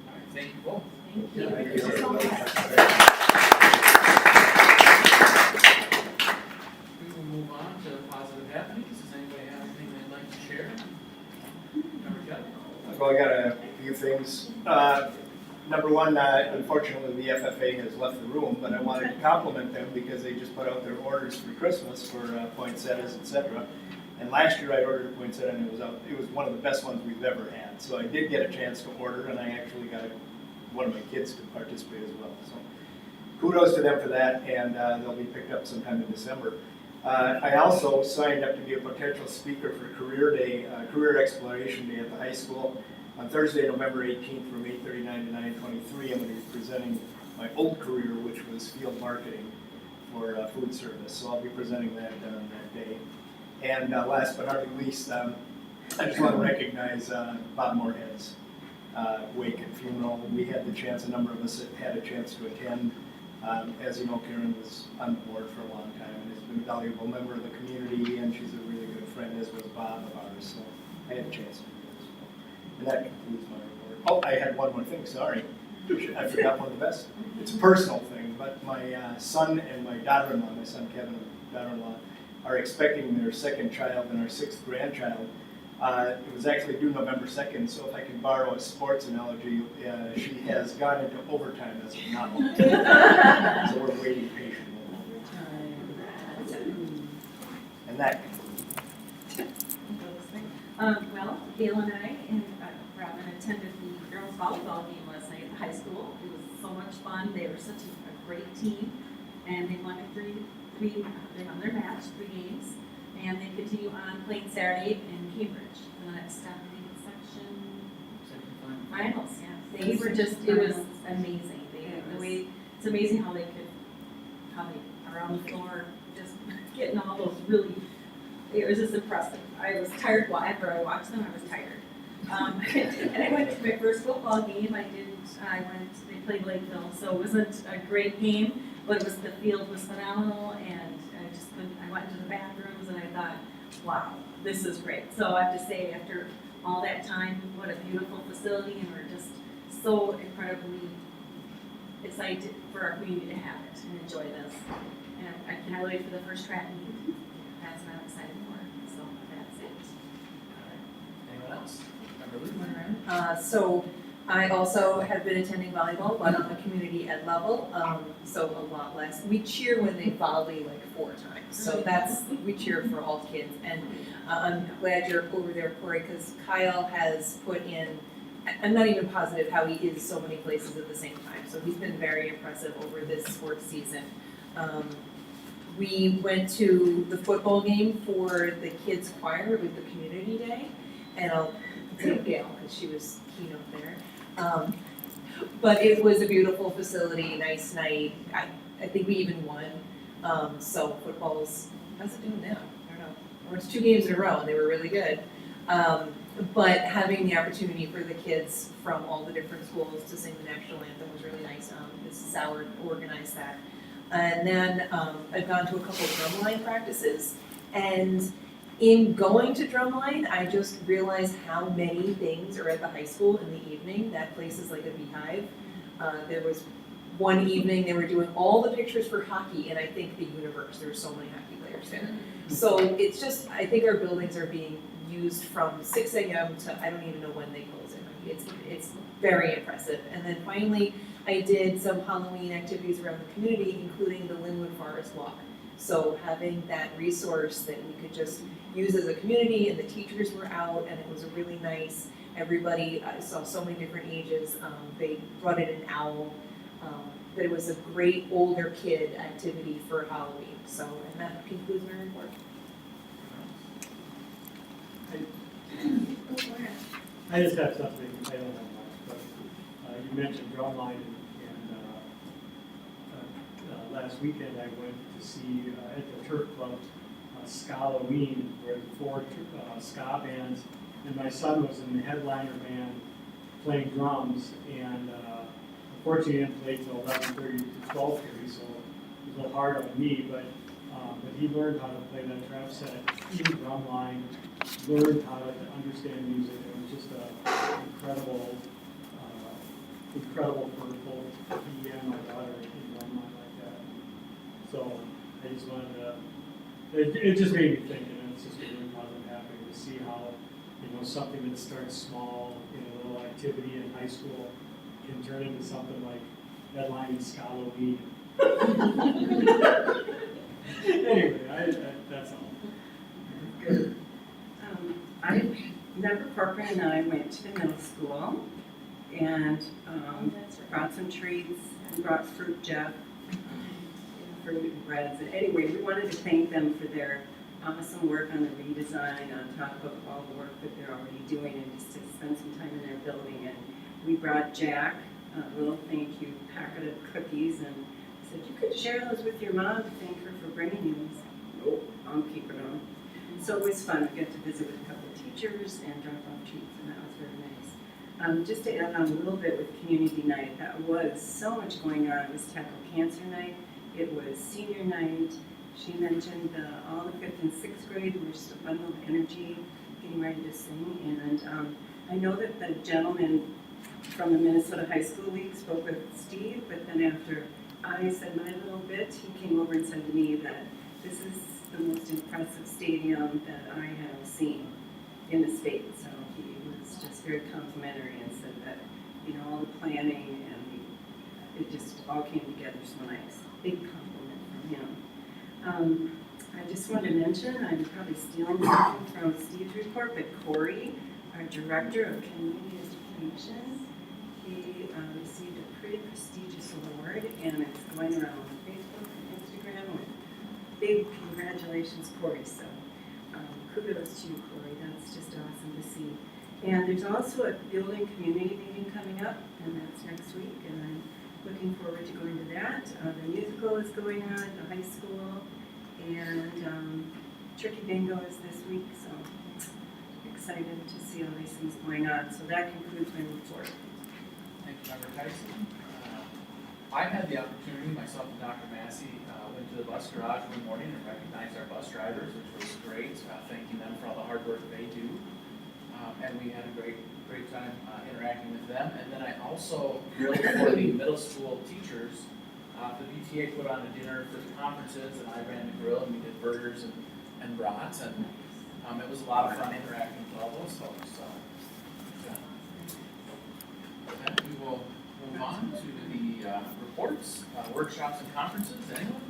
All right, thank you both. Thank you. Thank you so much. We will move on to positive happenings. Does anybody have anything they'd like to share? Member Kelly? Well, I got a few things. Number one, unfortunately, the FFA has left the room, but I wanted to compliment them because they just put out their orders for Christmas for poinsettias, etc. And last year I ordered a poinsettia and it was one of the best ones we've ever had. So I did get a chance to order, and I actually got one of my kids to participate as well. So kudos to them for that, and they'll be picked up sometime in December. I also signed up to be a potential speaker for Career Day, Career Exploration Day at the high school. On Thursday, November 18th from 8:39 to 9:23, I'm going to be presenting my old career, which was field marketing for food service. So I'll be presenting that on that day. And last but not least, I just want to recognize Bob Moorhead's wake and funeral. We had the chance, a number of us had a chance to attend. As you know, Karen was on the board for a long time and has been a valuable member of the community, and she's a really good friend, as was Bob of ours. So I had a chance to do this. And that concludes my report. Oh, I had one more thing, sorry. I forgot one of the best. It's a personal thing, but my son and my daughter-in-law, my son Kevin and daughter-in-law, are expecting their 2nd child and our 6th grandchild. It was actually due November 2nd, so if I can borrow a sports analogy, she has gone into overtime as of now. So we're waiting patiently. And that Well, Gail and I and Robin attended the girls volleyball game last night at the high school. It was so much fun. They were such a great team, and they won they won their match, 3 games, and they continue on playing Saturday in Cambridge. The next step in section finals. Yeah, they were just. It was amazing. It's amazing how they are on the floor just getting all those really. It was just impressive. I was tired. Well, after I watched them, I was tired. And I went to my first football game. They played Lakeville, so it wasn't a great game, but the field was phenomenal, and I went into the bathrooms and I thought, wow, this is great. So I have to say, after all that time, what a beautiful facility, and we're just so incredibly excited for our community to have it and enjoy this. And I cannot wait for the first track meet. That's what I'm excited for. So that's it. Anyone else? Member Luke? So I also have been attending volleyball, but on the community ed level, so a lot less. We cheer when they volley like 4 times, so we cheer for all kids. And I'm glad you're over there, Corey, because Kyle has put in, I'm not even positive how he is so many places at the same time, so he's been very impressive over this sports season. We went to the football game for the kids choir with the community day, and I'll take Gail because she was keynote there. But it was a beautiful facility, nice night. I think we even won. So football's, how's it doing now? I don't know. Well, it's 2 games in a row and they were really good. But having the opportunity for the kids from all the different schools to sing the national anthem was really nice. Mrs. Sauer organized that. And then I've gone to a couple of drumline practices, and in going to drumline, I just realized how many things are at the high school in the evening. That place is like a beehive. There was one evening they were doing all the pictures for hockey, and I think the universe. There's so many hockey players there. So it's just, I think our buildings are being used from 6 a.m. to I don't even know when they close it. It's very impressive. And then finally, I did some Halloween activities around the community, including the Linwood Forest Walk. So having that resource that we could just use as a community, and the teachers were out, and it was a really nice, everybody, I saw so many different ages, they brought in an owl, but it was a great older kid activity for Halloween. So, and that concludes my report. I just have something, I don't have much, but you mentioned drumline, and last weekend I went to see at the Turf Club Ska-Halloween, where the 4 ska bands, and my son was in the headliner band playing drums, and unfortunately he didn't play till 11:30 to 12:30, so it was a little hard on me, but he learned how to play that trap set, even drumline, learned how to understand music. It was just an incredible for both he and my daughter in drumline like that. So I just wanted to, it just made me think, and it's just a really positive happening to see how, something that starts small, a little activity in high school can turn into something like headlining Ska-Halloween. Anyway, that's all. Good. Member Corcoran and I went to the middle school and brought some treats and brought fruit, Jeff, fruit and breads. And anyway, we wanted to thank them for their awesome work on the redesign on top of all the work that they're already doing, and just to spend some time in their building. And we brought Jack a little thank you packet of cookies and said, you could share those with your mom to thank her for bringing you. He said, nope, I'm keeping them. So it was fun. We got to visit with a couple of teachers and drop off treats, and that was very nice. Just to add on a little bit with community night, that was so much going on. It was Tackle Cancer Night. It was senior night. She mentioned all the 5th and 6th grade were just a bundle of energy, getting ready to sing. And I know that the gentleman from the Minnesota High School League spoke with Steve, but then after I said my little bit, he came over and said to me that this is the most impressive stadium that I have seen in the state. So he was just very complimentary and said that, all the planning and it just all came together so nice. Big compliment from him. I just wanted to mention, I'm probably stealing something from Steve's report, but Corey, our Director of Community Education, he received a pretty prestigious award, and it's going around on Facebook and Instagram with big congratulations, Corey. So kudos to you, Corey. That's just awesome to see. And there's also a building community meeting coming up, and that's next week, and I'm looking forward to going to that. The musical is going on at the high school, and Turkey Bingo is this week, so excited to see all these things going on. So that concludes my report. Thank you, Member Tyson. I had the opportunity, myself and Dr. Massey, went to the bus garage one morning and recognized our bus drivers, which was great, thanking them for all the hard work they do. And we had a great time interacting with them. And then I also grilled for the middle school teachers. The PTA put on a dinner for the conferences, and I ran the grill, and we did burgers and brats, and it was a lot of fun interacting with all those folks. So, yeah. Then we will move on to the reports, workshops and conferences. Anyone?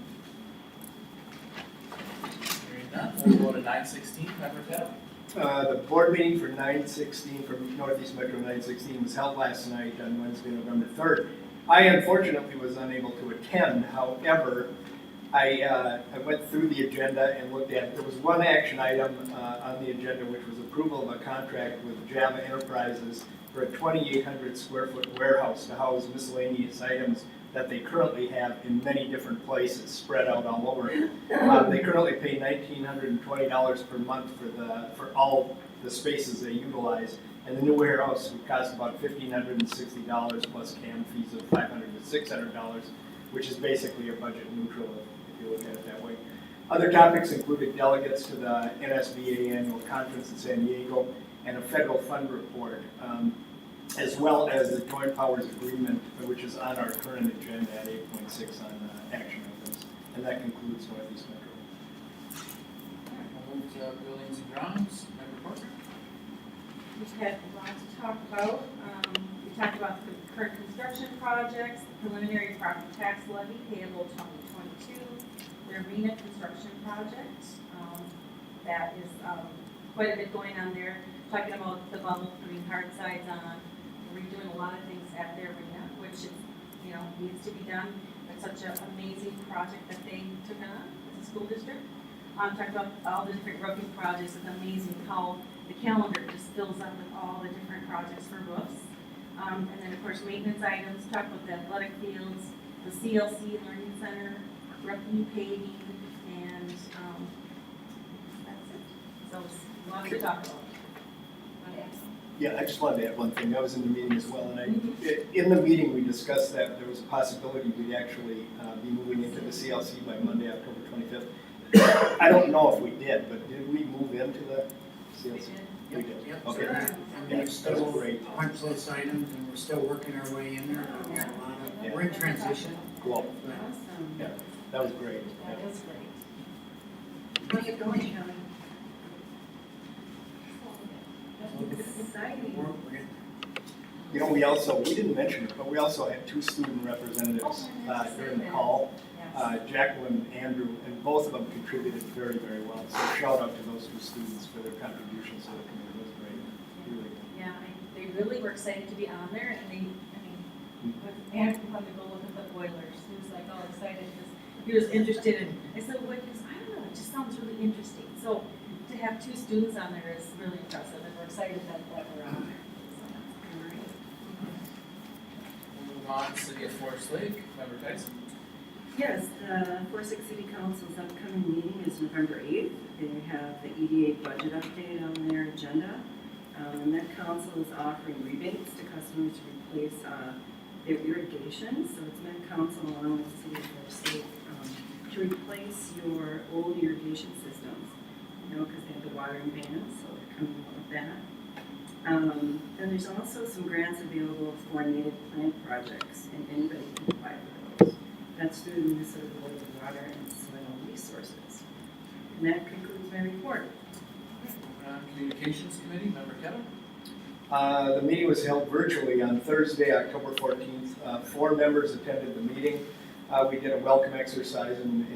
Hearing none, we'll go to 916, Member Kettle. The board meeting for 9/16, for Northeast Metro 9/16 was held last night on Wednesday, November 3rd. I unfortunately was unable to attend. However, I went through the agenda and looked at it. There was one action item on the agenda, which was approval of a contract with Java Enterprises for a 2,800 square foot warehouse to house miscellaneous items that they currently have in many different places, spread out all over. They currently pay $1,920 per month for all the spaces they utilize, and the new warehouse would cost about $1,560 plus CAM fees of $500 to $600, which is basically a budget neutral if you look at it that way. Other topics included delegates to the NSBA annual conference in San Diego and a federal fund report, as well as the Joint Powers Agreement, which is on our current agenda at 8.6 on action items. And that concludes Northeast Metro. We'll move to buildings and grounds. Member Porter. We've had a lot to talk about. We talked about the current construction projects, the preliminary property tax levy payable 2022, the arena construction project. That is quite a bit going on there. Talking about the bubble, putting hard sides on. We're doing a lot of things at the arena, which is, needs to be done. It's such an amazing project that they took on as a school district. Talked about all the different roofing projects. It's amazing how the calendar just fills up with all the different projects for roofs. And then, of course, maintenance items. Talked about the athletic fields, the CLC Learning Center, roofing, paving, and that's it. So it's a lot to talk about. Yeah, I just wanted to add one thing. I was in the meeting as well, and in the meeting we discussed that there was a possibility we'd actually be moving into the CLC by Monday, October 25th. I don't know if we did, but did we move into the CLC? We did. Yep. Okay. And we're still punch list items, and we're still working our way in there. We're in transition. Cool. Awesome. Yeah, that was great. That was great. How's it going, Shelley? It's exciting. You know, we didn't mention it, but we also had two student representatives during the call, Jacqueline and Andrew, and both of them contributed very, very well. So shout out to those two students for their contributions to the community. It was great. Really good. Yeah, they really were excited to be on there, and Andrew had to go look at the boilers. He was like all excited because he was interested in. I said, "What?" He goes, "I don't know. It just sounds really interesting." So to have two students on there is really impressive, and we're excited that we're on there. So that's great. We'll move on to City of Forest Lake. Member Tyson. Yes, the Forest Lake City Council's upcoming meeting is November 8th. They have the EDA budget update on their agenda. And that council is offering rebates to customers to replace their irrigation. So it's Met Council along with the City of Forest Lake to replace your old irrigation systems. Because they have the watering ban, so they're coming up with that. Then there's also some grants available for native plant projects, and anybody can apply for those. That's through the Minnesota Board of Water and Soil Resources. And that concludes my report. Communications Committee, Member Kettle. The meeting was held virtually on Thursday, October 14th. 4 members attended the meeting. We did a welcome exercise and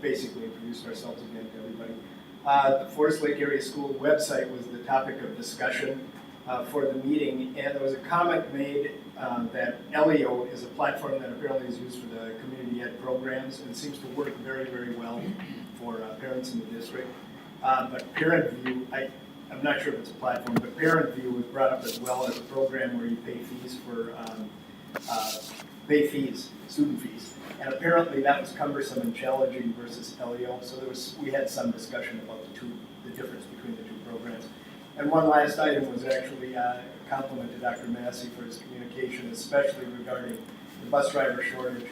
basically introduced ourselves again to everybody. The Forest Lake Area School website was the topic of discussion for the meeting, and there was a comment made that Elio is a platform that apparently is used for the community ed programs and seems to work very, very well for parents in the district. But Parent View, I'm not sure if it's a platform, but Parent View was brought up as well as a program where you pay fees for student fees. And apparently that was cumbersome and challenging versus Elio. So we had some discussion about the difference between the two programs. And one last item was actually a compliment to Dr. Massey for his communication, especially regarding the bus driver shortage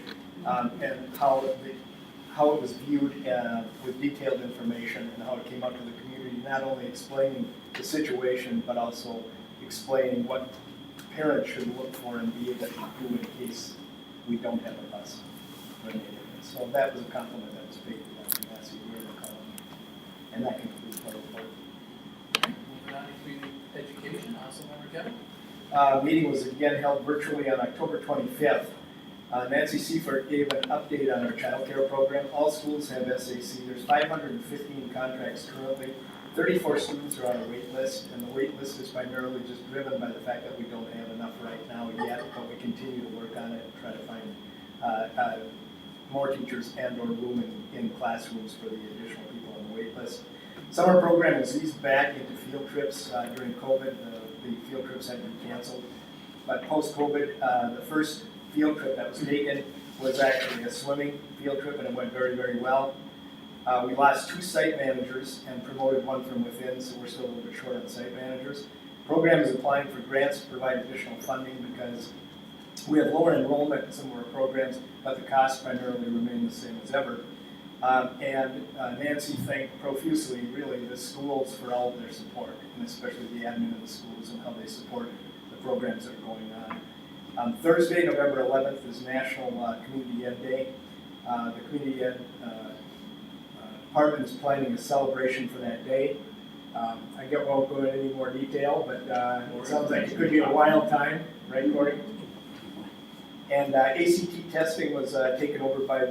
and how it was viewed with detailed information and how it came out to the community, not only explaining the situation, but also explaining what parents should look for and be able to do in case we don't have a bus. So that was a compliment that was paid to Dr. Massey during the call. And that concludes my report. Moving on to community education, also Member Kettle. meeting was again held virtually on October 25th. Nancy Seifert gave an update on our child care program. All schools have SAC. There's 515 contracts currently. 34 students are on a wait list, and the wait list is primarily just driven by the fact that we don't have enough right now yet, but we continue to work on it and try to find more teachers and or room in classrooms for the additional people on the wait list. Summer program was eased back into field trips during COVID. The field trips had been canceled. But post-COVID, the first field trip that was taken was actually a swimming field trip, and it went very, very well. We lost 2 site managers and promoted 1 from within, so we're still a little bit short on site managers. The program is applying for grants to provide additional funding because we have lower enrollment in some of our programs, but the costs primarily remain the same as ever. Nancy thanked profusely, really, the schools for all of their support, and especially the admin of the schools and how they support the programs that are going on. Thursday, November 11th, is National Community Ed Day. The Community Ed Department is planning a celebration for that day. I won't go into any more detail, but it sounds like it could be a wild time, right, Corey? And ACT testing was taken over by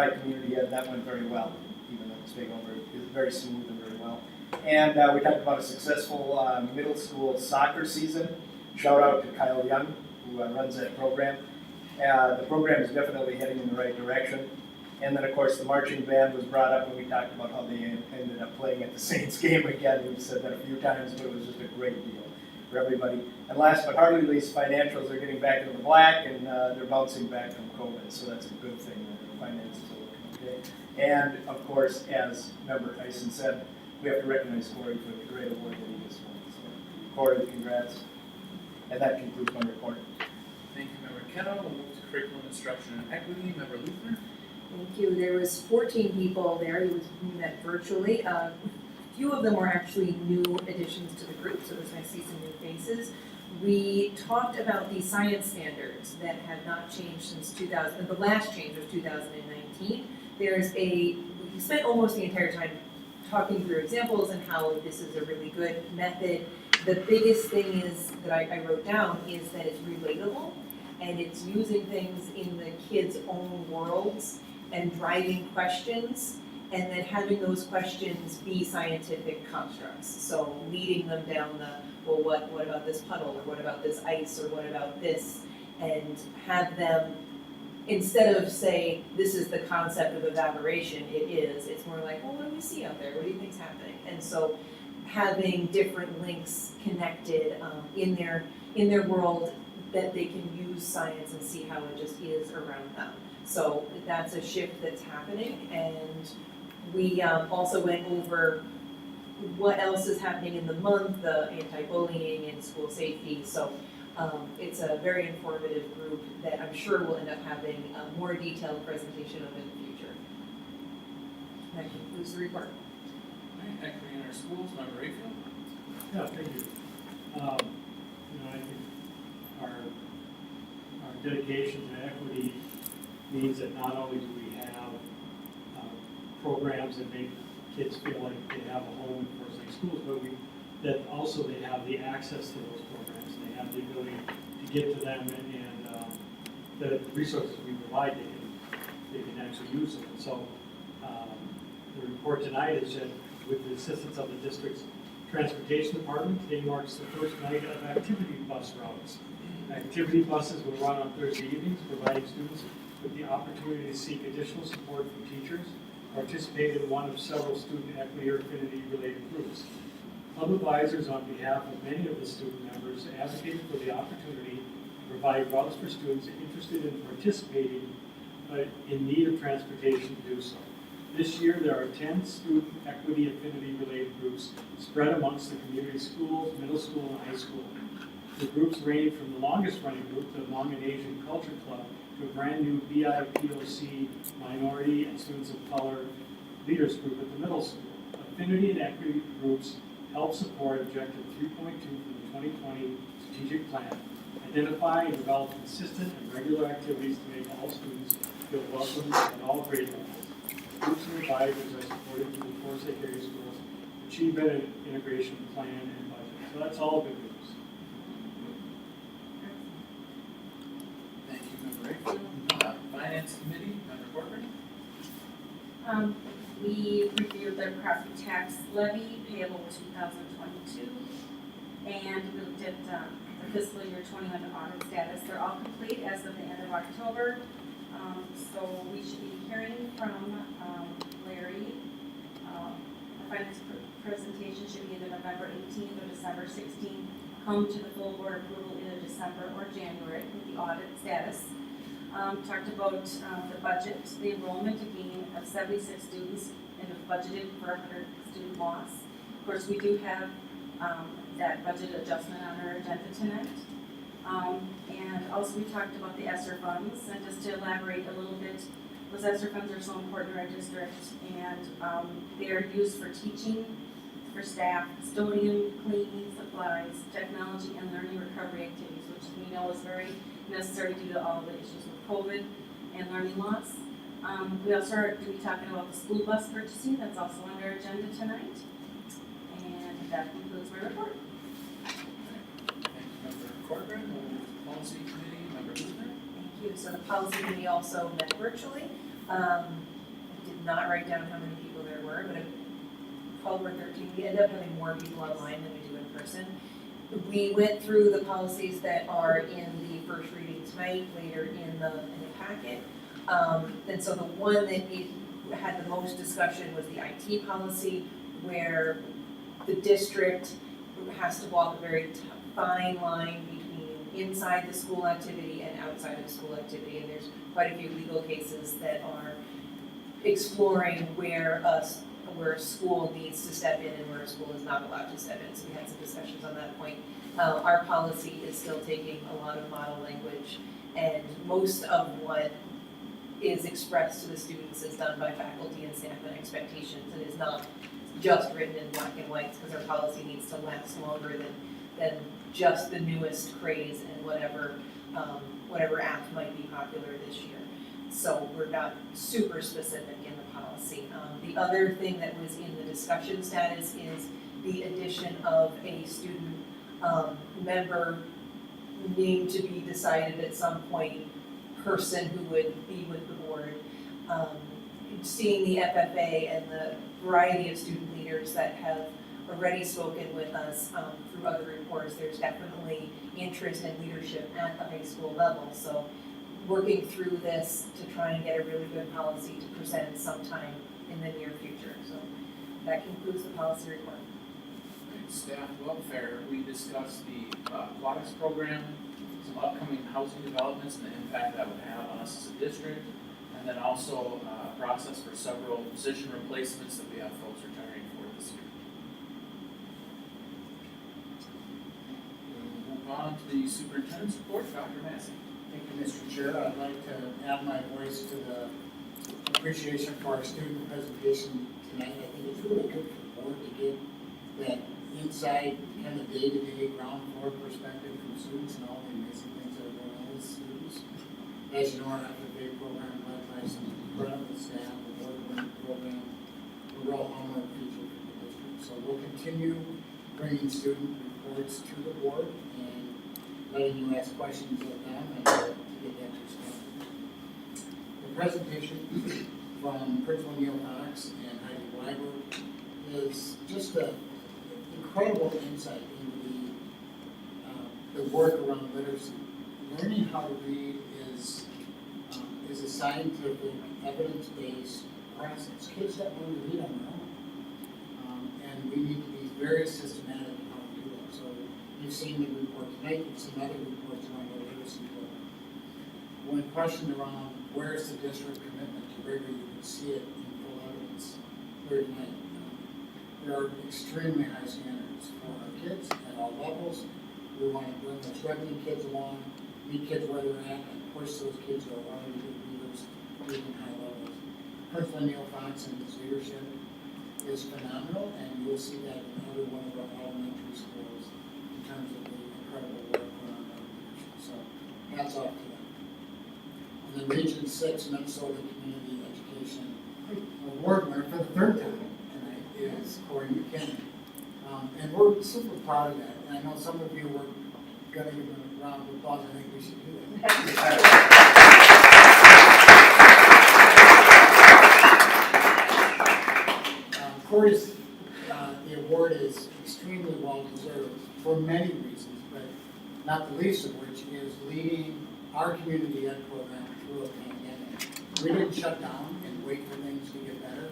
Community Ed, and that went very well, even though it's taken over. It was very smooth and very well. And we talked about a successful middle school soccer season. Shout out to Kyle Young, who runs that program. The program is definitely heading in the right direction. And then, of course, the marching band was brought up when we talked about how they ended up playing at the Saints game again. We've said that a few times, but it was just a great deal for everybody. And last but hardly least, financials are getting back into the black, and they're bouncing back from COVID, so that's a good thing. The finances are looking okay. And, of course, as Member Tyson said, we have to recognize Corey for the great award that he just won. So, Corey, congrats. And that concludes my report. Thank you, Member Kettle. We'll move to curriculum instruction and equity. Member Luthner. Thank you. There was 14 people there. We met virtually. A few of them were actually new additions to the group, so it was nice to see some new faces. We talked about the science standards that have not changed since 2000. The last change was 2019. We spent almost the entire time talking through examples and how this is a really good method. The biggest thing is that I wrote down is that it's relatable and it's using things in the kids' own worlds and driving questions, and then having those questions be scientific constructs. So leading them down well, what about this puddle, or what about this ice, or what about this, and have them, instead of say, this is the concept of evaporation, it's more like, well, what do we see out there? What do you think's happening? And so having different links connected in their world that they can use science and see how it just is around them. So that's a shift that's happening, and we also went over what else is happening in the month, the anti-bullying and school safety. So it's a very informative group that I'm sure we'll end up having a more detailed presentation of in the future. That concludes the report. Right, equity in our schools. Member Rayfield. Yeah, thank you. I think our dedication to equity means that not only do we have programs that make kids feel like they have a home in Forest Lake schools, but that also they have the access to those programs, and they have the ability to get to them, and the resources we provide, they can actually use them. And so the report tonight is that with the assistance of the district's transportation department, today marks the first night of activity bus routes. Activity buses will run on Thursday evenings, providing students with the opportunity to seek additional support from teachers, participate in one of several student equity or affinity related groups. Club advisors, on behalf of many of the student members, advocated for the opportunity to provide routes for students interested in participating but in need of transportation to do so. This year, there are 10 student equity affinity related groups spread amongst the community schools, middle school, and high school. The groups range from the longest running group, the Hmong and Asian Culture Club, to a brand new BIPOC minority and students of color leaders group at the middle school. Affinity and equity groups help support Objective 3.2 from the 2020 strategic plan. Identify and develop consistent and regular activities to make all students feel welcome at all grade levels. Groups and advisors are supported through the Forest Lake Area Schools Achievement and Integration Plan and Budget. So that's all good news. Finance Committee, Member Corcoran. We reviewed their property tax levy payable 2022, and we looked at the fiscal year 21 audit status. They're all complete as of the end of October, so we should be hearing from Larry. The finance presentation should be either November 18th or December 16th. Come to the full board approval either December or January with the audit status. Talked about the budget, the enrollment again of 76 students and budgeted for 100 student loss. Of course, we do have that budget adjustment on our agenda tonight. And also we talked about the Esr Funds, and just to elaborate a little bit, those Esr Funds are so important in our district, and they are used for teaching, for staff, custodian, cleaning, supplies, technology, and learning recovery activities, which we know is very necessary due to all the issues with COVID and learning loss. We also are going to be talking about the school bus purchasing. That's also on our agenda tonight. And that concludes my report. Thank you, Member Corcoran. We'll move to the Policy Committee, Member Luther. Thank you. So the policy committee also met virtually. I did not write down how many people there were, but 12 or 13. We end up having more people online than we do in person. We went through the policies that are in the first reading tonight, later in the packet. And so the one that had the most discussion was the IT policy, where the district has to walk a very fine line between inside the school activity and outside of the school activity. And there's quite a few legal cases that are exploring where a school needs to step in and where a school is not allowed to step in. So we had some discussions on that point. Our policy is still taking a lot of model language, and most of what is expressed to the students is done by faculty and staff and expectations. It is not just written in black and white, because our policy needs to last longer than just the newest craze and whatever app might be popular this year. So we're not super specific in the policy. The other thing that was in the discussion status is the addition of a student member named to be decided at some point, person who would be with the board. Seeing the FFA and the variety of student leaders that have already spoken with us through other reports, there's definitely interest in leadership at the high school level. So working through this to try and get a really good policy to present sometime in the near future. So that concludes the policy report. Staff welfare, we discussed the aquatics program, some upcoming housing developments and the impact that would have on us as a district, and then also a process for several position replacements that we have folks retiring for this year. We'll move on to the superintendent's report, Dr. Massey. Thank you, Mr. Chair. I'd like to add my voice to the appreciation for our student presentation tonight. I think it's really good for the board to get that inside kind of day-to-day ground floor perspective from students and all the amazing things that are going on with students. As you know, our FFA program led by some incredible staff, award-winning program, a real hallmark feature for the district. So we'll continue bringing student reports to the board and letting you ask questions of them and to get that perspective. The presentation from Principal Neil Cox and Heidi Weiber is just an incredible insight into the work around literacy. Learning how to read is a scientific, evidence-based process. Kids that learn to read on their own, and we need to be very systematic in how we do that. So you've seen the report tonight, you've seen other reports around the literacy program. When questioned around where is the district commitment to rigor, you can see it in full evidence here tonight. There are extremely high standards for our kids at all levels. We want to bring the struggling kids along, meet kids where they're at, and push those kids who are already good readers to even high levels. Principal Neil Fox and his leadership is phenomenal, and you'll see that in every one of our elementary schools in terms of the incredible work around our leadership. So hats off to them. And the Region 6 Minnesota Community Education Award winner for the third time is Corey McKinney. And we're super proud of that. And I know some of you were going to give him a round of applause. I think we should do that. for many reasons, but not the least of which is leading our community ed program through a pandemic. We didn't shut down and wait for things to get better.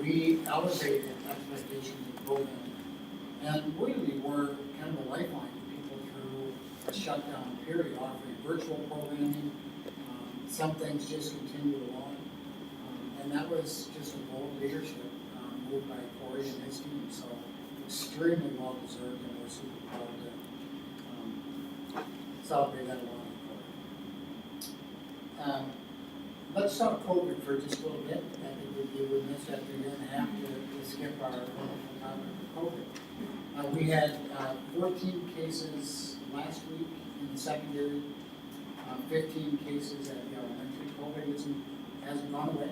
We elevated expectations of programming. And really were kind of a lifeline to people through a shutdown period, offering virtual programming. Some things just continued along. And that was just a bold leadership moved by Corey and his team. So extremely well deserved, and we're super proud to celebrate that along with Corey. Let's talk COVID for just a little bit. I think we'd be remiss after a year and a half to skip our wonderful topic of COVID. We had 14 cases last week in the secondary, 15 cases at the elementary. COVID hasn't gone away.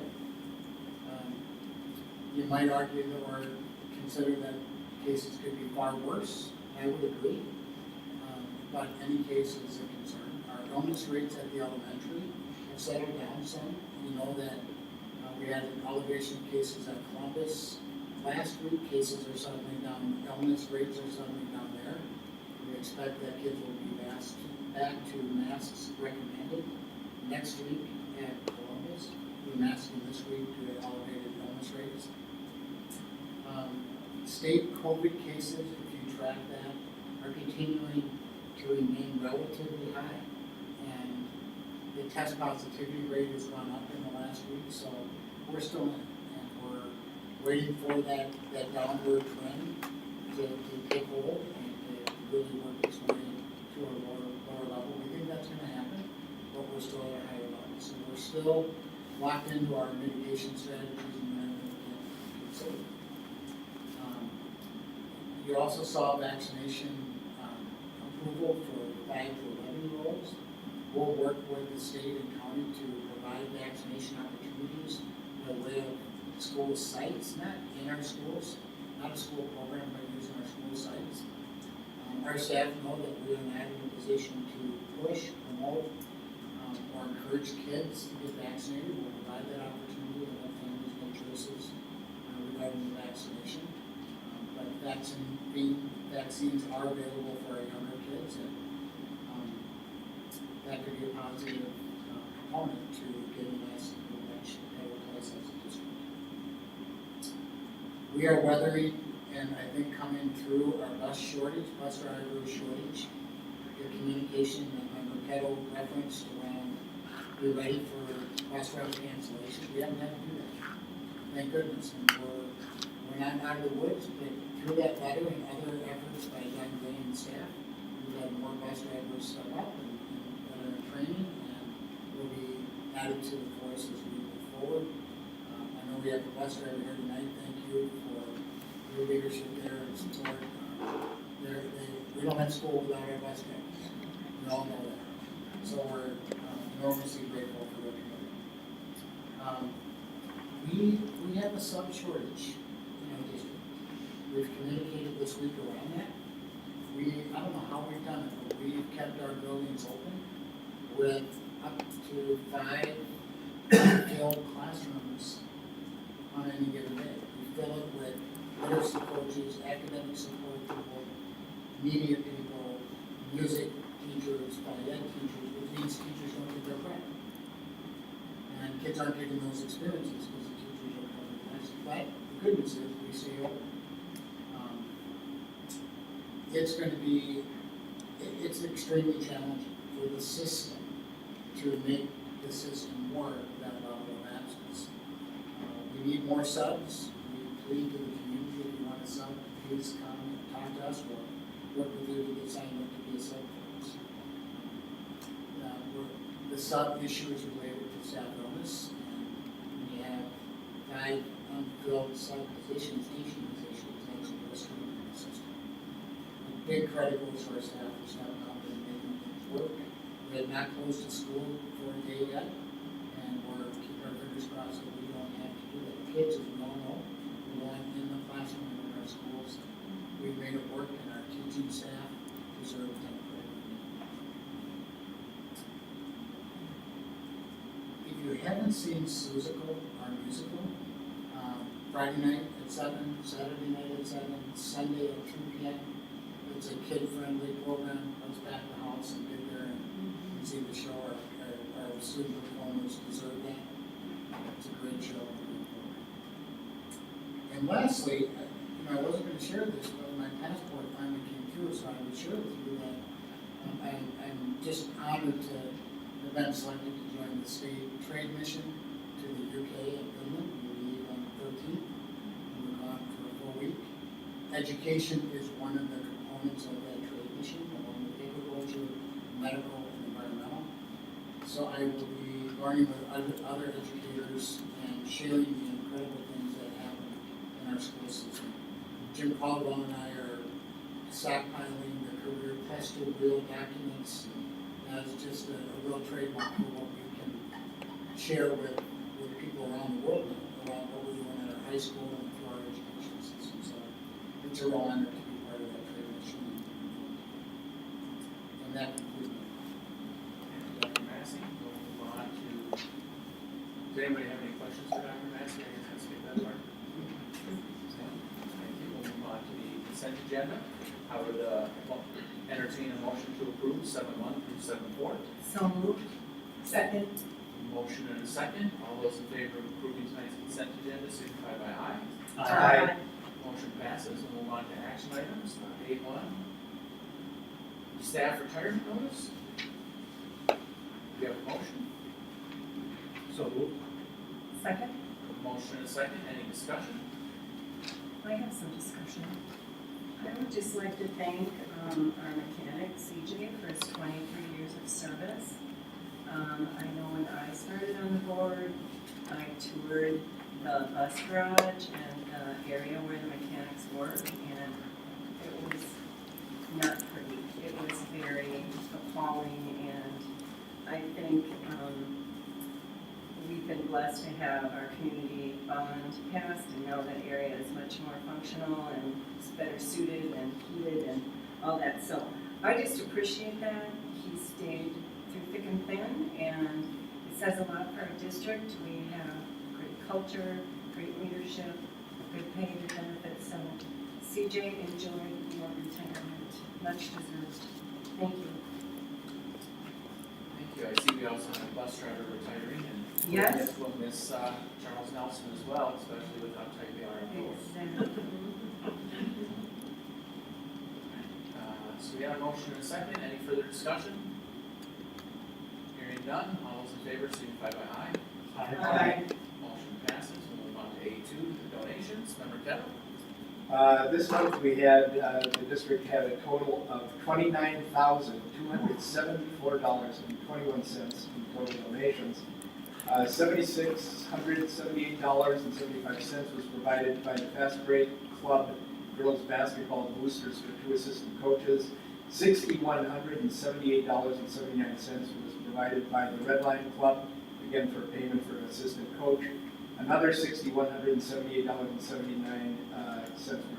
You might argue or consider that cases could be far worse. I would agree. But any case is a concern. Our illness rates at the elementary have settled down some. We know that we had an elevation of cases at Columbus last week. Cases are settling down. Illness rates are settling down there. We expect that kids will be back to masks recommended next week at Columbus. We're masking this week due to elevated illness rates. State COVID cases, if you track that, are continuing to remain relatively high. And the test positivity rate has gone up in the last week, so we're still in it. And we're waiting for that downward trend to take hold and to really work its way to a lower level. We think that's going to happen, but we're still at a higher level. So we're still locked into our mitigation strategies and then we can consider. You also saw vaccination approval for 5 to 11-year-olds. We'll work with the state and county to provide vaccination opportunities by way of school sites, not in our schools, not a school program, but using our school sites. Our staff know that we are not in a position to push, promote, or encourage kids to get vaccinated. We'll provide that opportunity and let families make choices regarding the vaccination. But vaccines are available for our younger kids, and that could be a positive component to getting us to a much better place as a district. We are weathering, and I think coming through our bus driver shortage. The communication that Member Kettle referenced around we're ready for bus driver cancellation. We haven't had to do that. Thank goodness. And we're not out of the woods, but through that letter and other efforts by Young Gray and staff, we've had more bus drivers step up and that are in training, and will be added to the force as we move forward. I know we have a bus driver here tonight. Thank you for your leadership there and support. We don't have school without our bus drivers. We all know that. So we're enormously grateful for their commitment. We have a sub shortage in our district. We've communicated this week around that. I don't know how we've done it, but we've kept our buildings open with up to 5 filled classrooms on any given day. We fill it with literacy coaches, academic support people, media people, music teachers, phys ed teachers, which means teachers don't get their credit. And kids aren't getting those experiences because the teachers are coming to classes. But the good news is we stay open. It's extremely challenging for the system to make the system work with that level of absence. We need more subs. We plead to the community, if you want a sub, please come and talk to us. We'll work with you to get signed up to be a sub for us. The sub issue is related to staff illness, and when you have 5 unfilled sub positions, teaching positions, that's a risk in the system. Big credit goes for our staff for stepping up and making things work. We have not closed the school for a day yet, and we're keeping our fingers crossed that we don't have to do that. Kids, as we all know, belong in the classroom and in our schools. We've made it work, and our teaching staff deserve credit. If you haven't seen Susical, our musical, Friday night at 7, Saturday night at 7, Sunday at 2 p.m., it's a kid-friendly program, comes back to the house and get there and see the show. Our student performers deserve that. It's a great show. And lastly, I wasn't going to share this, but my passport finally came through, so I would share with you that I'm just honored to have been selected to join the state trade mission to the UK and Finland. We leave on the 13th, and we're gone for a full week. Education is one of the components of that trade mission, along with agriculture, medical, and environmental. So I will be learning with other educators and sharing the incredible things that happen in our school system. Jim Caldwell and I are stockpiling the career tester real documents as just a real trademark for what we can share with people around the world about what we're doing at our high school and through our education system. So it's a real honor to be part of that trade mission. And that concludes me. Dr. Massey, we'll move on to, does anybody have any questions for Dr. Massey? I guess I'll skip that part. Thank you. We'll move on to the consent agenda. I would entertain a motion to approve 7.1 through 7.4. So moved. Second. Motion and a second. All those in favor of approving tonight's consent agenda signify by aye. Aye. Motion passes. We'll move on to action items. 8.1. Staff retirement notice. Do you have a motion? So moved. Second? Motion and a second. Any discussion? I have some discussion. I would just like to thank our mechanic, CJ, for his 23 years of service. I know when I started on the board, I toured the bus garage and the area where the mechanics work, and it was not pretty. It was very appalling, and I think we've been blessed to have our community bond passed, and now that area is much more functional and is better suited and heated and all that. So I just appreciate that. He stayed through thick and thin, and it says a lot for our district. We have great culture, great leadership, good pay, good benefits. So CJ, enjoy your retirement. Much deserved. Thank you. Thank you. I see we also have a bus driver retiring, and Yes. we'll miss Charles Nelson as well, especially with how tight they are. So we have a motion and a second. Any further discussion? Hearing none. All those in favor signify by aye. Aye. Motion passes. We'll move on to A2, the donations. Member Kettle. This month we had, the district had a total of $29,274.21 in total donations. $7,678.75 was provided by the Fast Break Club girls basketball boosters for 2 assistant coaches. $6,178.79 was provided by the Red Line Club, again for payment for an assistant coach. Another $6178.79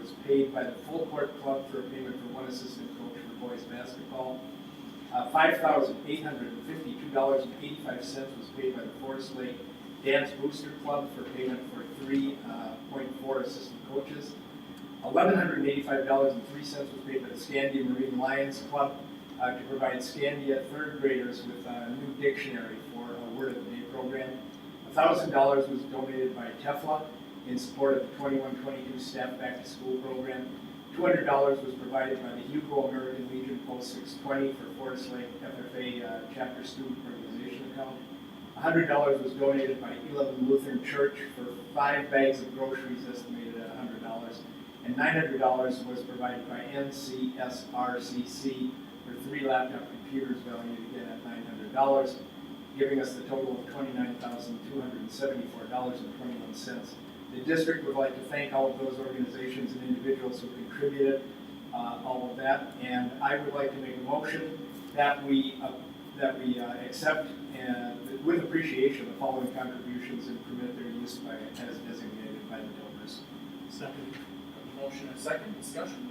was paid by the Full Court Club for a payment for 1 assistant coach for boys basketball. $5,852.85 was paid by the Forest Lake Dance Booster Club for payment for 3.4 assistant coaches. $1,185.03 was paid by the Scandia Marine Lions Club to provide Scandia 3rd graders with a new dictionary for a Word of the Day program. $1,000 was donated by Tefla in support of the 21-22 Staff Back to School program. $200 was provided by the Hugo American Legion Post 620 for Forest Lake FFA Chapter Student Organization account. $100 was donated by Elam Lutheran Church for 5 bags of groceries estimated at $100. And $900 was provided by NCSRCC for 3 laptop computers valued again at $900, giving us the total of $29,274.21. The district would like to thank all of those organizations and individuals who contributed all of that, and I would like to make a motion that we accept with appreciation the following contributions and permit their use as designated by the donors. Second. Motion and second. Discussion.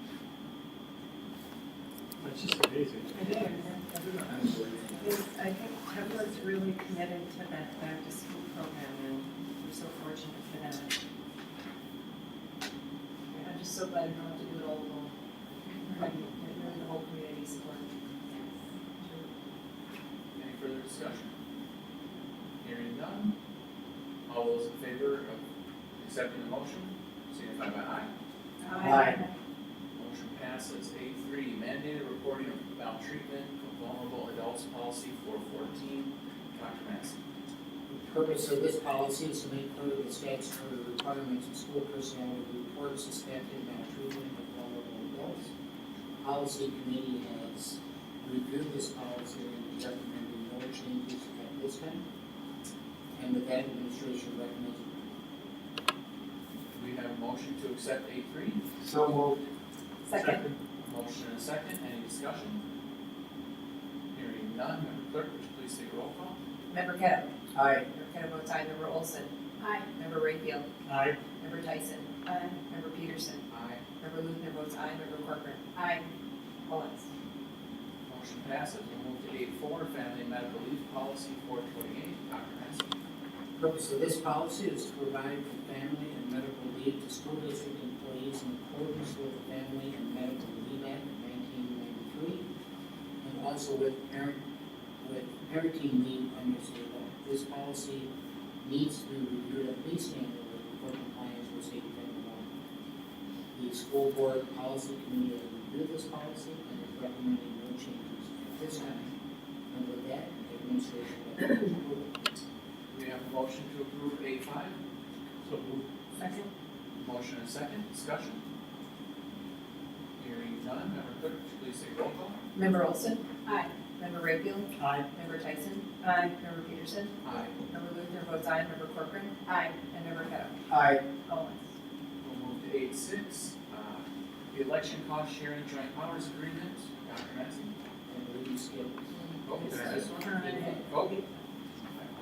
That's just amazing. I think Tefla's really committed to that back to school program, and we're so fortunate for that. I'm just so glad you don't have to do it all alone. It discussion? Hearing none. All those in favor of accepting the motion, signify by aye. Aye. Motion passes. 8.3, mandated reporting of maltreatment of vulnerable adults policy 414. Dr. Massey. The purpose of this policy is to make clear the statutory requirements of school personnel to report suspected maltreatment of vulnerable adults. The policy committee has reviewed this policy and is recommending no changes at this time. And with that, administration recommends approval. We have a motion to accept 8.3. So moved. Second. Motion and a second. Any discussion? Hearing none. Member Clerk, would you please take a roll call? Member Kettle. Aye. Member Kettle votes aye. Member Olson. Aye. Member Rayfield. Aye. Member Tyson. Aye. Member Peterson. Aye. Member Luther votes aye. Member Corcoran. Aye. All ayes. Motion passes. We'll move to 8.4, family and medical leave policy 428. Dr. Massey. The purpose of this policy is to provide for family and medical leave to school district employees in accordance with the Family and Medical Leave Act of 1993, and also with parenting leave under state law. This policy needs to be reviewed at least annually for compliance with state and federal law. The school board policy committee has reviewed this policy and is recommending no changes at this time. And with that, administration recommends approval. We have a motion to approve 8.5. So moved. Second. Motion and a second. Discussion? Hearing none. Member Clerk, would you please take roll call? Member Olson. Aye. Member Rayfield. Aye. Member Tyson. Aye. Member Peterson. Aye. Member Luther votes aye. Member Corcoran. Aye. And Member Kettle. Aye. All ayes. We'll move to 8.6, the election cost sharing joint powers agreement. Dr. Massey. And leave skills. Oh, did I miss one? Oh, I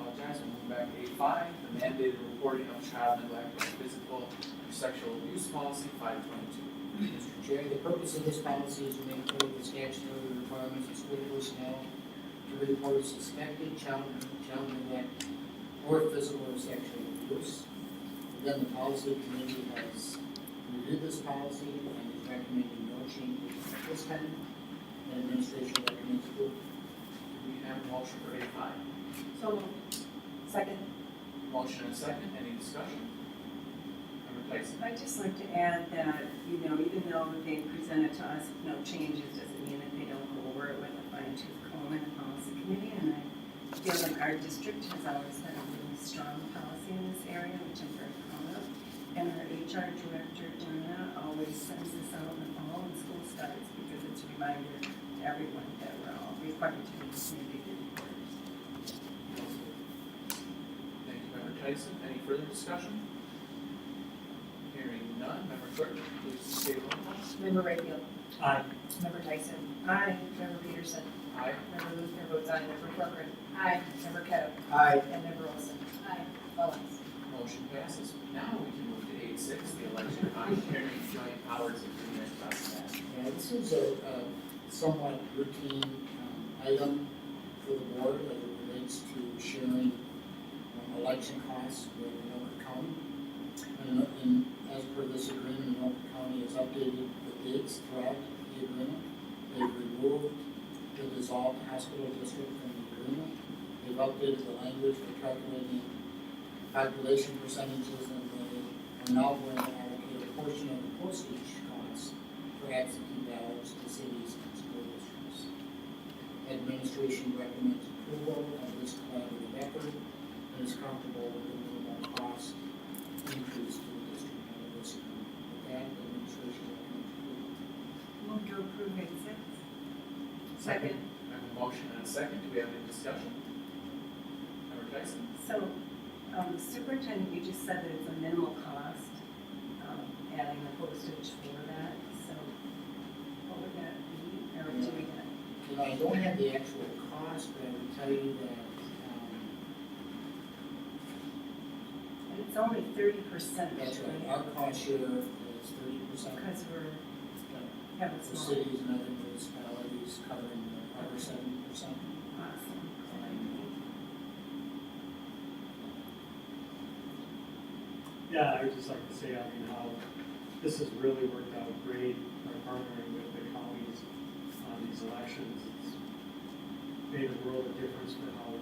apologize. We'll move back to 8.5, the mandated reporting of child neglect or physical or sexual abuse policy 522. Mr. Chair, the purpose of this policy is to make clear the statutory requirements of school personnel to report suspected child neglect or physical or sexual abuse. Again, the policy committee has reviewed this policy and is recommending no changes at this time. And administration recommends approval. Do we have a motion for 8.5? So moved. Second. Motion and a second. Any discussion? Member Tyson. I'd just like to add that, even though they presented to us no changes, doesn't mean that they don't go over it with a fine tooth comb in the policy committee. And I feel like our district has always had a really strong policy in this area, which I'm very proud of. And our HR director, Donna, always sends this out in the fall when school starts because it's a reminder to everyone that we're all required to be community reporters. Thank you, Member Tyson. Any further discussion? Hearing none. Member Clerk, please state roll call. Member Rayfield. Aye. Member Tyson. Aye. Member Peterson. Aye. Member Luther votes aye. Member Corcoran. Aye. Member Kettle. Aye. And Member Olson. Aye. All ayes. Motion passes. Now we can move to 8.6, the election cost sharing joint powers agreement. Dr. Massey. Yeah, this is a somewhat routine item for the board as it relates to sharing election costs with Anoka County. And as per this agreement, Anoka County has updated the dates throughout the agreement. They've removed the dissolved hospital district from the agreement. They've updated the language for calculating population percentages, and they are now going to allocate a portion of the postage costs for absentee ballots to cities and school districts. Administration recommends approval of this collaborative effort and is comfortable with the minimal cost increase to the district under this agreement. With that, administration recommends approval. Move to approve 8.6. Second. I have a motion and a second. Do we have any discussion? Member Tyson. So, superintendent, you just said that it's a minimal cost, adding the postage for that, so what would that be, or do we get? I don't have the actual cost, but I would tell you that, And it's only 30%. that's right, our cost share is 30%. Because we're having The small. cities and other municipalities covering the other 70%. Awesome. Yeah, I would just like to say, how this has really worked out great, by partnering with the counties on these elections. It's made a world of difference for how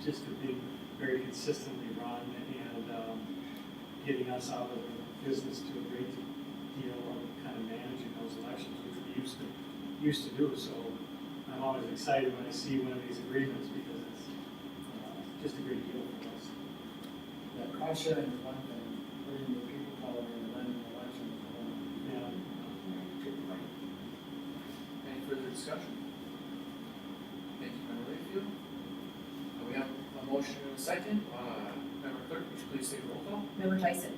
just to be very consistently run and getting us out of the business to a great deal of kind of managing those elections, which we used to do. So I'm always excited when I see one of these agreements because it's just a great deal for us. Yeah, cost sharing is one thing, putting the people power and then an election is another. Yeah. Good point. Any further discussion? Thank you, Member Layfield. We have a motion and a second. Member Clerk, would you please take a roll call? Member Tyson?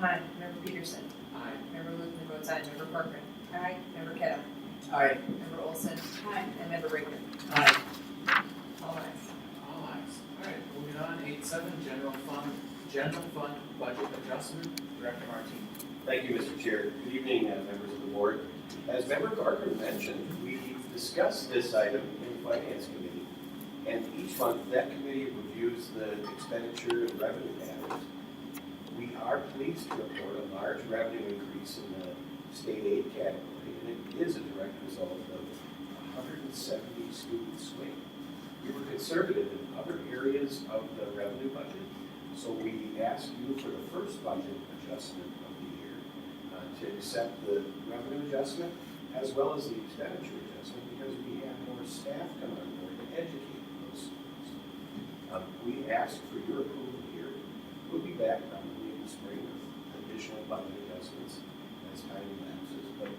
Aye. Member Peterson? Aye. Member Luke votes aye. Member Corcoran? Aye. Member Kettle? Aye. Member Olson? Aye. And Member Raker? Aye. All ayes. All ayes. All right, moving on, 8.7, General Fund Budget Adjustment, Director Martine. Thank you, Mr. Chair. Good evening, members of the board. As Member Corcoran mentioned, we discussed this item in the Finance Committee. And each month, that committee reviews the expenditure and revenue patterns. We are pleased to report a large revenue increase in the state aid category, and it is a direct result of 170 student swing. We were conservative in other areas of the revenue budget, so we asked you for the first budget adjustment of the year to accept the revenue adjustment as well as the expenditure adjustment because we have more staff come on board to educate those schools. We asked for your approval here. We'll be back probably in the spring with additional budget adjustments as time elapses, but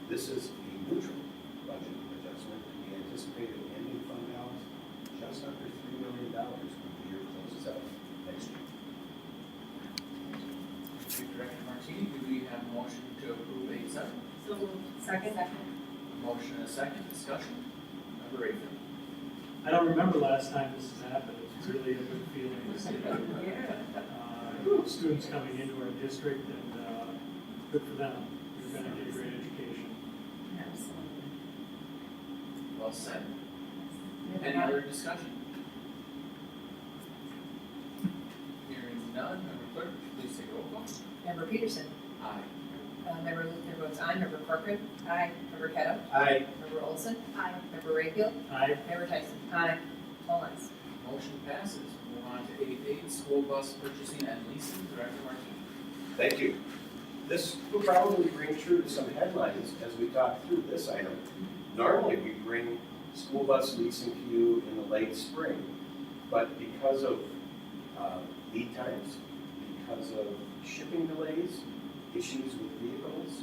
this is a neutral budget adjustment. We anticipate an ending fund balance just under $3 million when the year closes out next year. Thank you, Director Martine. Do we have a motion to approve 8.7? So moved. Second? Motion and a second, discussion. Member Rayfield. I don't remember last time this has happened. It's really a good feeling to see students coming into our district and good for them. They're going to get a great education. Absolutely. Well said. Any other discussion? Hearing none, Member Clerk, would you please take a roll call? Member Peterson? Aye. Member Luke votes aye. Member Corcoran? Aye. Member Kettle? Aye. Member Olson? Aye. Member Rayfield? Aye. Member Tyson? Aye. All ayes. Motion passes. Move on to 8.8, School Bus Purchasing and Leasing, Director Martine. Thank you. This will probably bring true to some headlines as we talk through this item. Normally, we bring school bus leasing to you in the late spring, but because of lead times, because of shipping delays, issues with vehicles,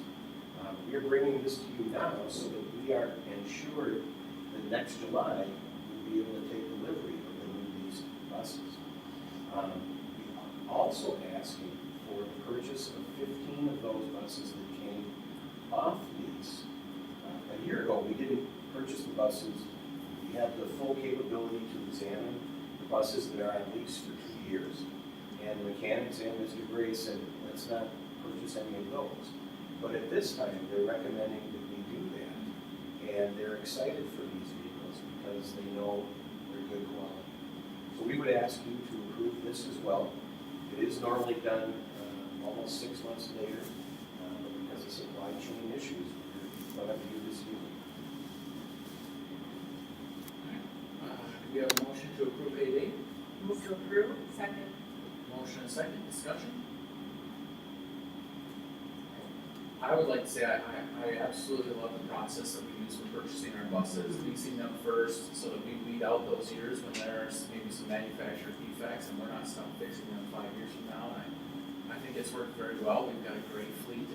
we are bringing this to you now so that we are ensured that next July we'll be able to take delivery of the new leased buses. We are also asking for the purchase of 15 of those buses that came off lease. A year ago, we didn't purchase the buses. We have the full capability to examine the buses that are on lease for 2 years. And the mechanics and Mr. Gray said, let's not purchase any of those. But at this time, they're recommending that we do that. And they're excited for these vehicles because they know they're good quality. So we would ask you to approve this as well. It is normally done almost 6 months later, but because of supply chain issues, we're going to do this year. Do we have a motion to approve 8.8? Move to approve. Second. Motion and second, discussion. I would like to say I absolutely love the process that we use for purchasing our buses, leasing them first so that we weed out those years when there's maybe some manufacturer defects and we're not stuck fixing them 5 years from now. And I think it's worked very well. We've got a great fleet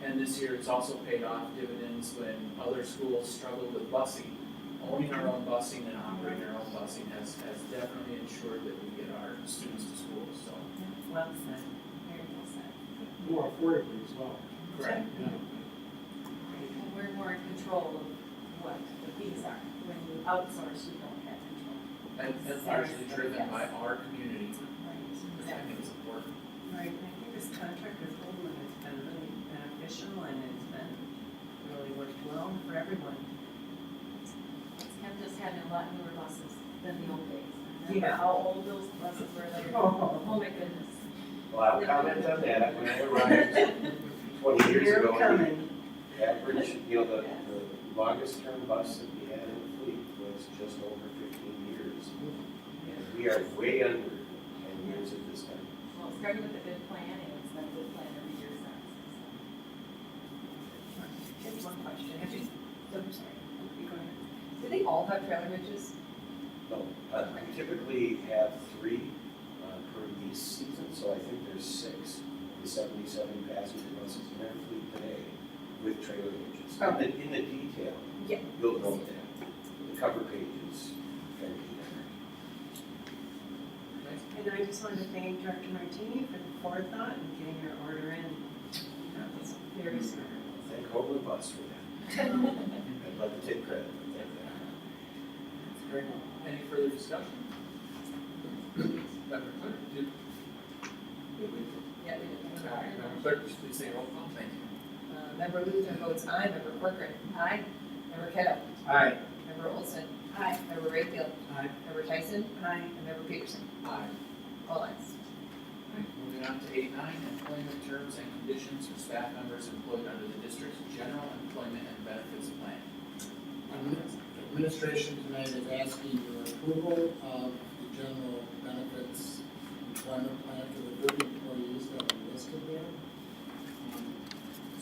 and this year it's also paid off dividends when other schools struggled with busing. Owning our own busing and operating our own busing has definitely ensured that we get our students to school, so. Well said. Very well said. More affordably as well. Correct. Yeah. And we're more in control of what the fees are. When you outsource, you don't have control. And largely driven by our community, Right. which I think is important. Right, I think this contract with Goldman has been really beneficial and it's been really worked well for everyone. I'm just having a lot newer buses than the old days. Yeah. How old those buses were there. Oh. Oh my goodness. Well, I'll comment on that. When I arrived 20 years You're ago, coming. the average, the longest term bus that we had in the fleet was was just over 15 years. And we are way under 10 years at this time. Well, it started with a good plan, and it's been a good plan every year since. Just one question, actually, I'm sorry, you go ahead. Do they all have trailer hitches? No, we typically have 3 per lease season, so I think there's 6 of the 77 passenger buses in our fleet today with trailer hitches. Oh. In the detail, Yeah. you'll note that. The cover page is kind of And I just wanted to thank Director Martini for the forethought and getting your order in. That was very smart. Thank Hoagland Bus for that. I'd love to take credit for that. Very well. Any further discussion? Member Clerk, did? Yeah, we did. All right, Member Clerk, just please say roll call. Thank you. Member Luther votes aye, Member Corcoran. Aye. Member Kettle. Aye. Member Olson. Aye. Member Rayfield. Aye. Member Tyson. Aye. And Member Peterson. Aye. All ayes. All right, moving on to 8-9, employment terms and conditions for staff members employed under the district's general employment and benefits plan. Administration tonight is asking your approval of the general benefits employment plan for the 30 employees that are listed there.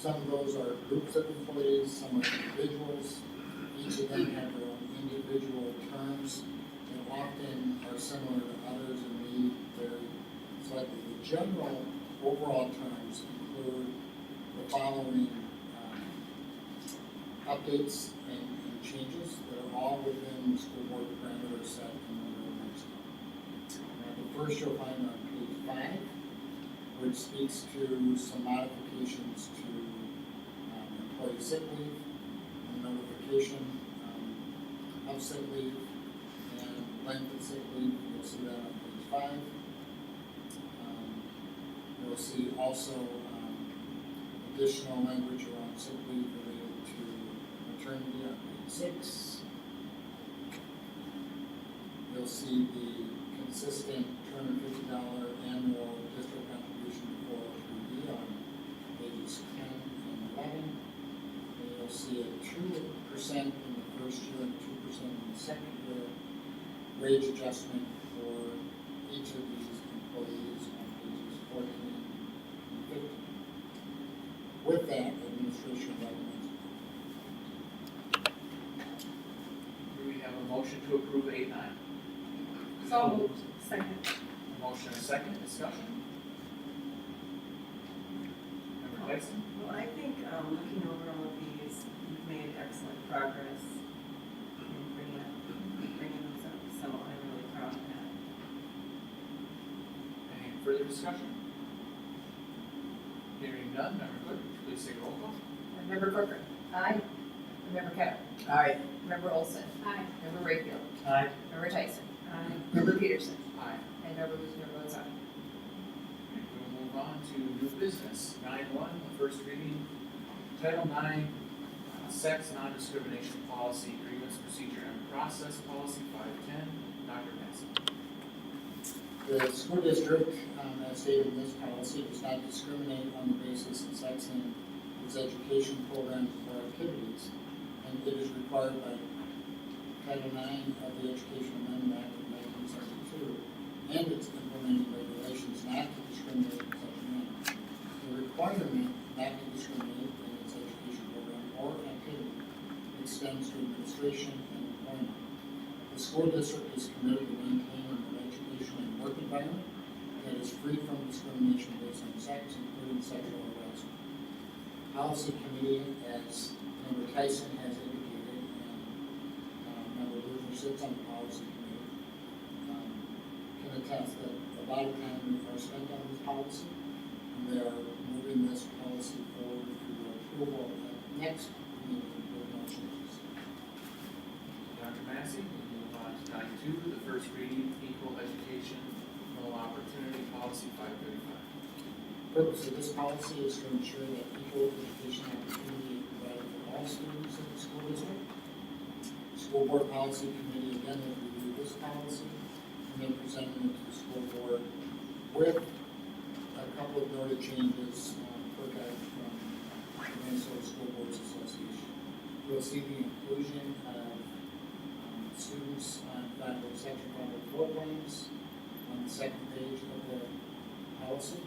Some of those are groups of employees, some are individuals. Each of them have their own individual terms and often are similar to others and may vary slightly. The general overall terms include the following updates and changes that are all within the school board parameters set in the next one. The first you'll find on page 5, which speaks to some modifications to employee sick leave, and notification of sick leave, and length of sick leave. You'll see that on page 5. You'll see also additional language around sick leave related to maternity on page 6. You'll see the consistent $250 annual district contribution to 403B on pages 10 and 11. And you'll see a 2% in the first year and 2% in the second year wage adjustment for each of these employees on pages 14 and 15. With that, administration recommends Do we have a motion to approve 8-9? So moved. Second. A motion and a second, discussion? Member Tyson? Well, I think looking over all of these, you've made excellent progress in bringing those up, so I'm really proud of that. Any further discussion? Hearing none, Member Clerk, please say roll call. Member Corcoran. Aye. Member Kettle. Aye. Member Olson. Aye. Member Rayfield. Aye. Member Tyson. Aye. Member Peterson. Aye. And Member Luther votes aye. We'll move on to new business. 9-1, the first reading, Title 9, Sex Non-Discrimination Policy, Grievance Procedure and Process Policy 510. Dr. Massey. The school district, as stated in this policy, does not discriminate on the basis of sex in its education programs or activities, and it is required by Title IX of the Education Amendment Act of 1972 and its implementing regulations not to discriminate in such a manner. The requirement not to discriminate in its education program or activity extends to administration and employment. The school district is committed to maintaining an education and work environment that is free from discrimination based on sex, including sexual harassment. Policy committee, as Member Tyson has indicated, and Member Luther sits on the policy committee, can attest that a lot of time are spent on this policy, and they are moving this policy forward to approval at the next meeting with no changes. Dr. Massey, we move on to 9-2, the first reading, Equal Education, No Opportunity Policy 535. The purpose of this policy is to ensure that equal education opportunity is provided for all students in the school district. The school board policy committee again has reviewed this policy and then presented it to the school board with a couple of noted changes per guide from the Minnesota School Boards Association. You'll see the inclusion of students on section 504 plans on the second page of the policy,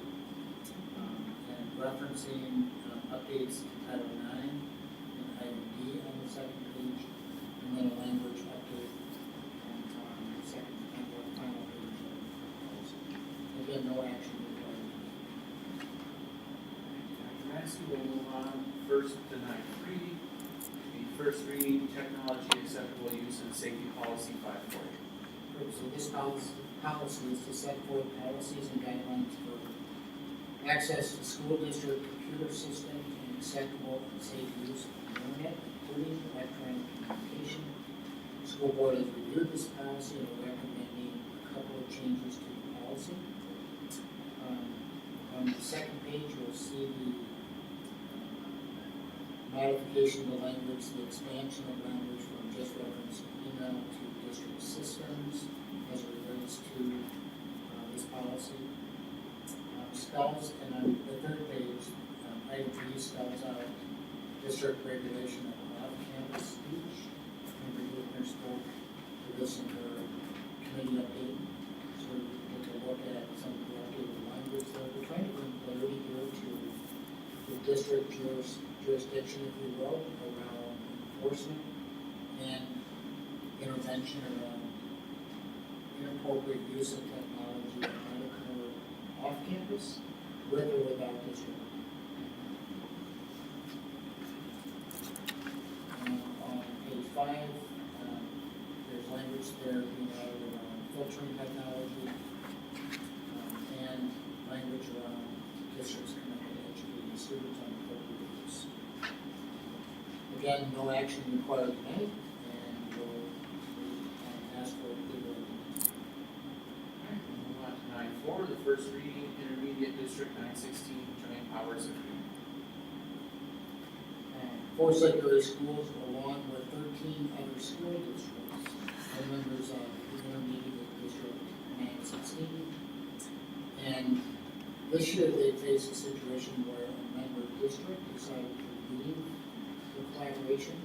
and referencing updates to Title IX and item D on the second page, and then a language update on the second and the final page of the policy. Again, no action required. Dr. Massey, we'll move on first to 9.3, the first reading technology acceptable use and safety policy 540. So this policy is to set forth policies and guidelines for access to school district computer system and acceptable and safe use of the internet, including electronic communication. The school board has reviewed this policy and are recommending a couple of changes to the policy. On the second page, you'll see the modification of the language, the expansion of language from just reference email to district systems as it relates to this policy. Spells, and on the third page, item B spells out district regulation of off-campus speech. Member Huebner spoke to this in her committee update, so we took a look at some of the updated language there. We're trying to bring clarity here to the district jurisdiction, if you will, around enforcement and intervention around inappropriate use of technology that might occur off campus, with or without district. On page 5, there's language there being added around filtering technology and language around districts connected to educating students on appropriate use. Again, no action required tonight, and we'll ask for approval. We'll move on to 9.4, the first reading intermediate district 916 joint powers agreement. 4 secondary schools, along with 13 other school districts, are members of the intermediate district 916. And this year they face a situation where a member district decided to leave the collaboration,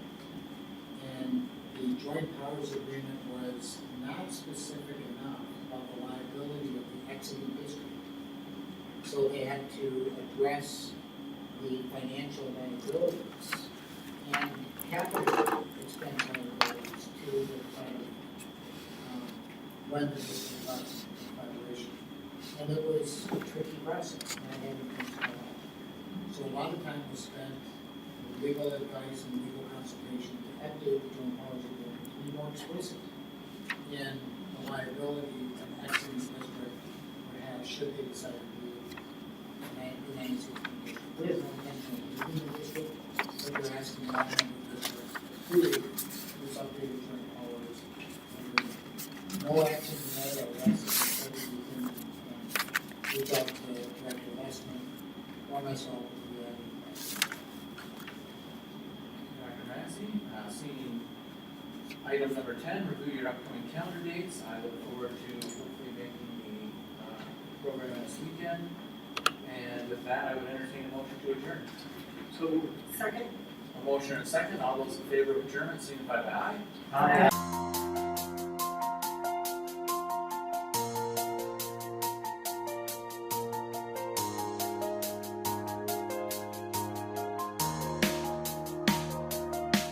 and the joint powers agreement was not specific enough about the liability of the exiting district. So they had to address the financial liabilities and capital expense liabilities to the when the district left the collaboration. And it was a tricky process, and I haven't finished that out. So a lot of time was spent with legal advice and legal consultation to update the joint powers agreement to be more explicit in the liability an exiting district would have should they decide to leave the 916 district. There is no intention of leaving the district, but they're asking all members of the district to approve this updated joint powers agreement. No action tonight, I would ask that you can reach out to Director Lessman or myself if you have any questions. Dr. Massey, seeing item number 10, review your upcoming calendar dates. I look forward to hopefully making the program this weekend. And with that, I would entertain a motion to adjourn. So, Second? A motion and a second. All those in favor of adjournment signify by aye. Aye.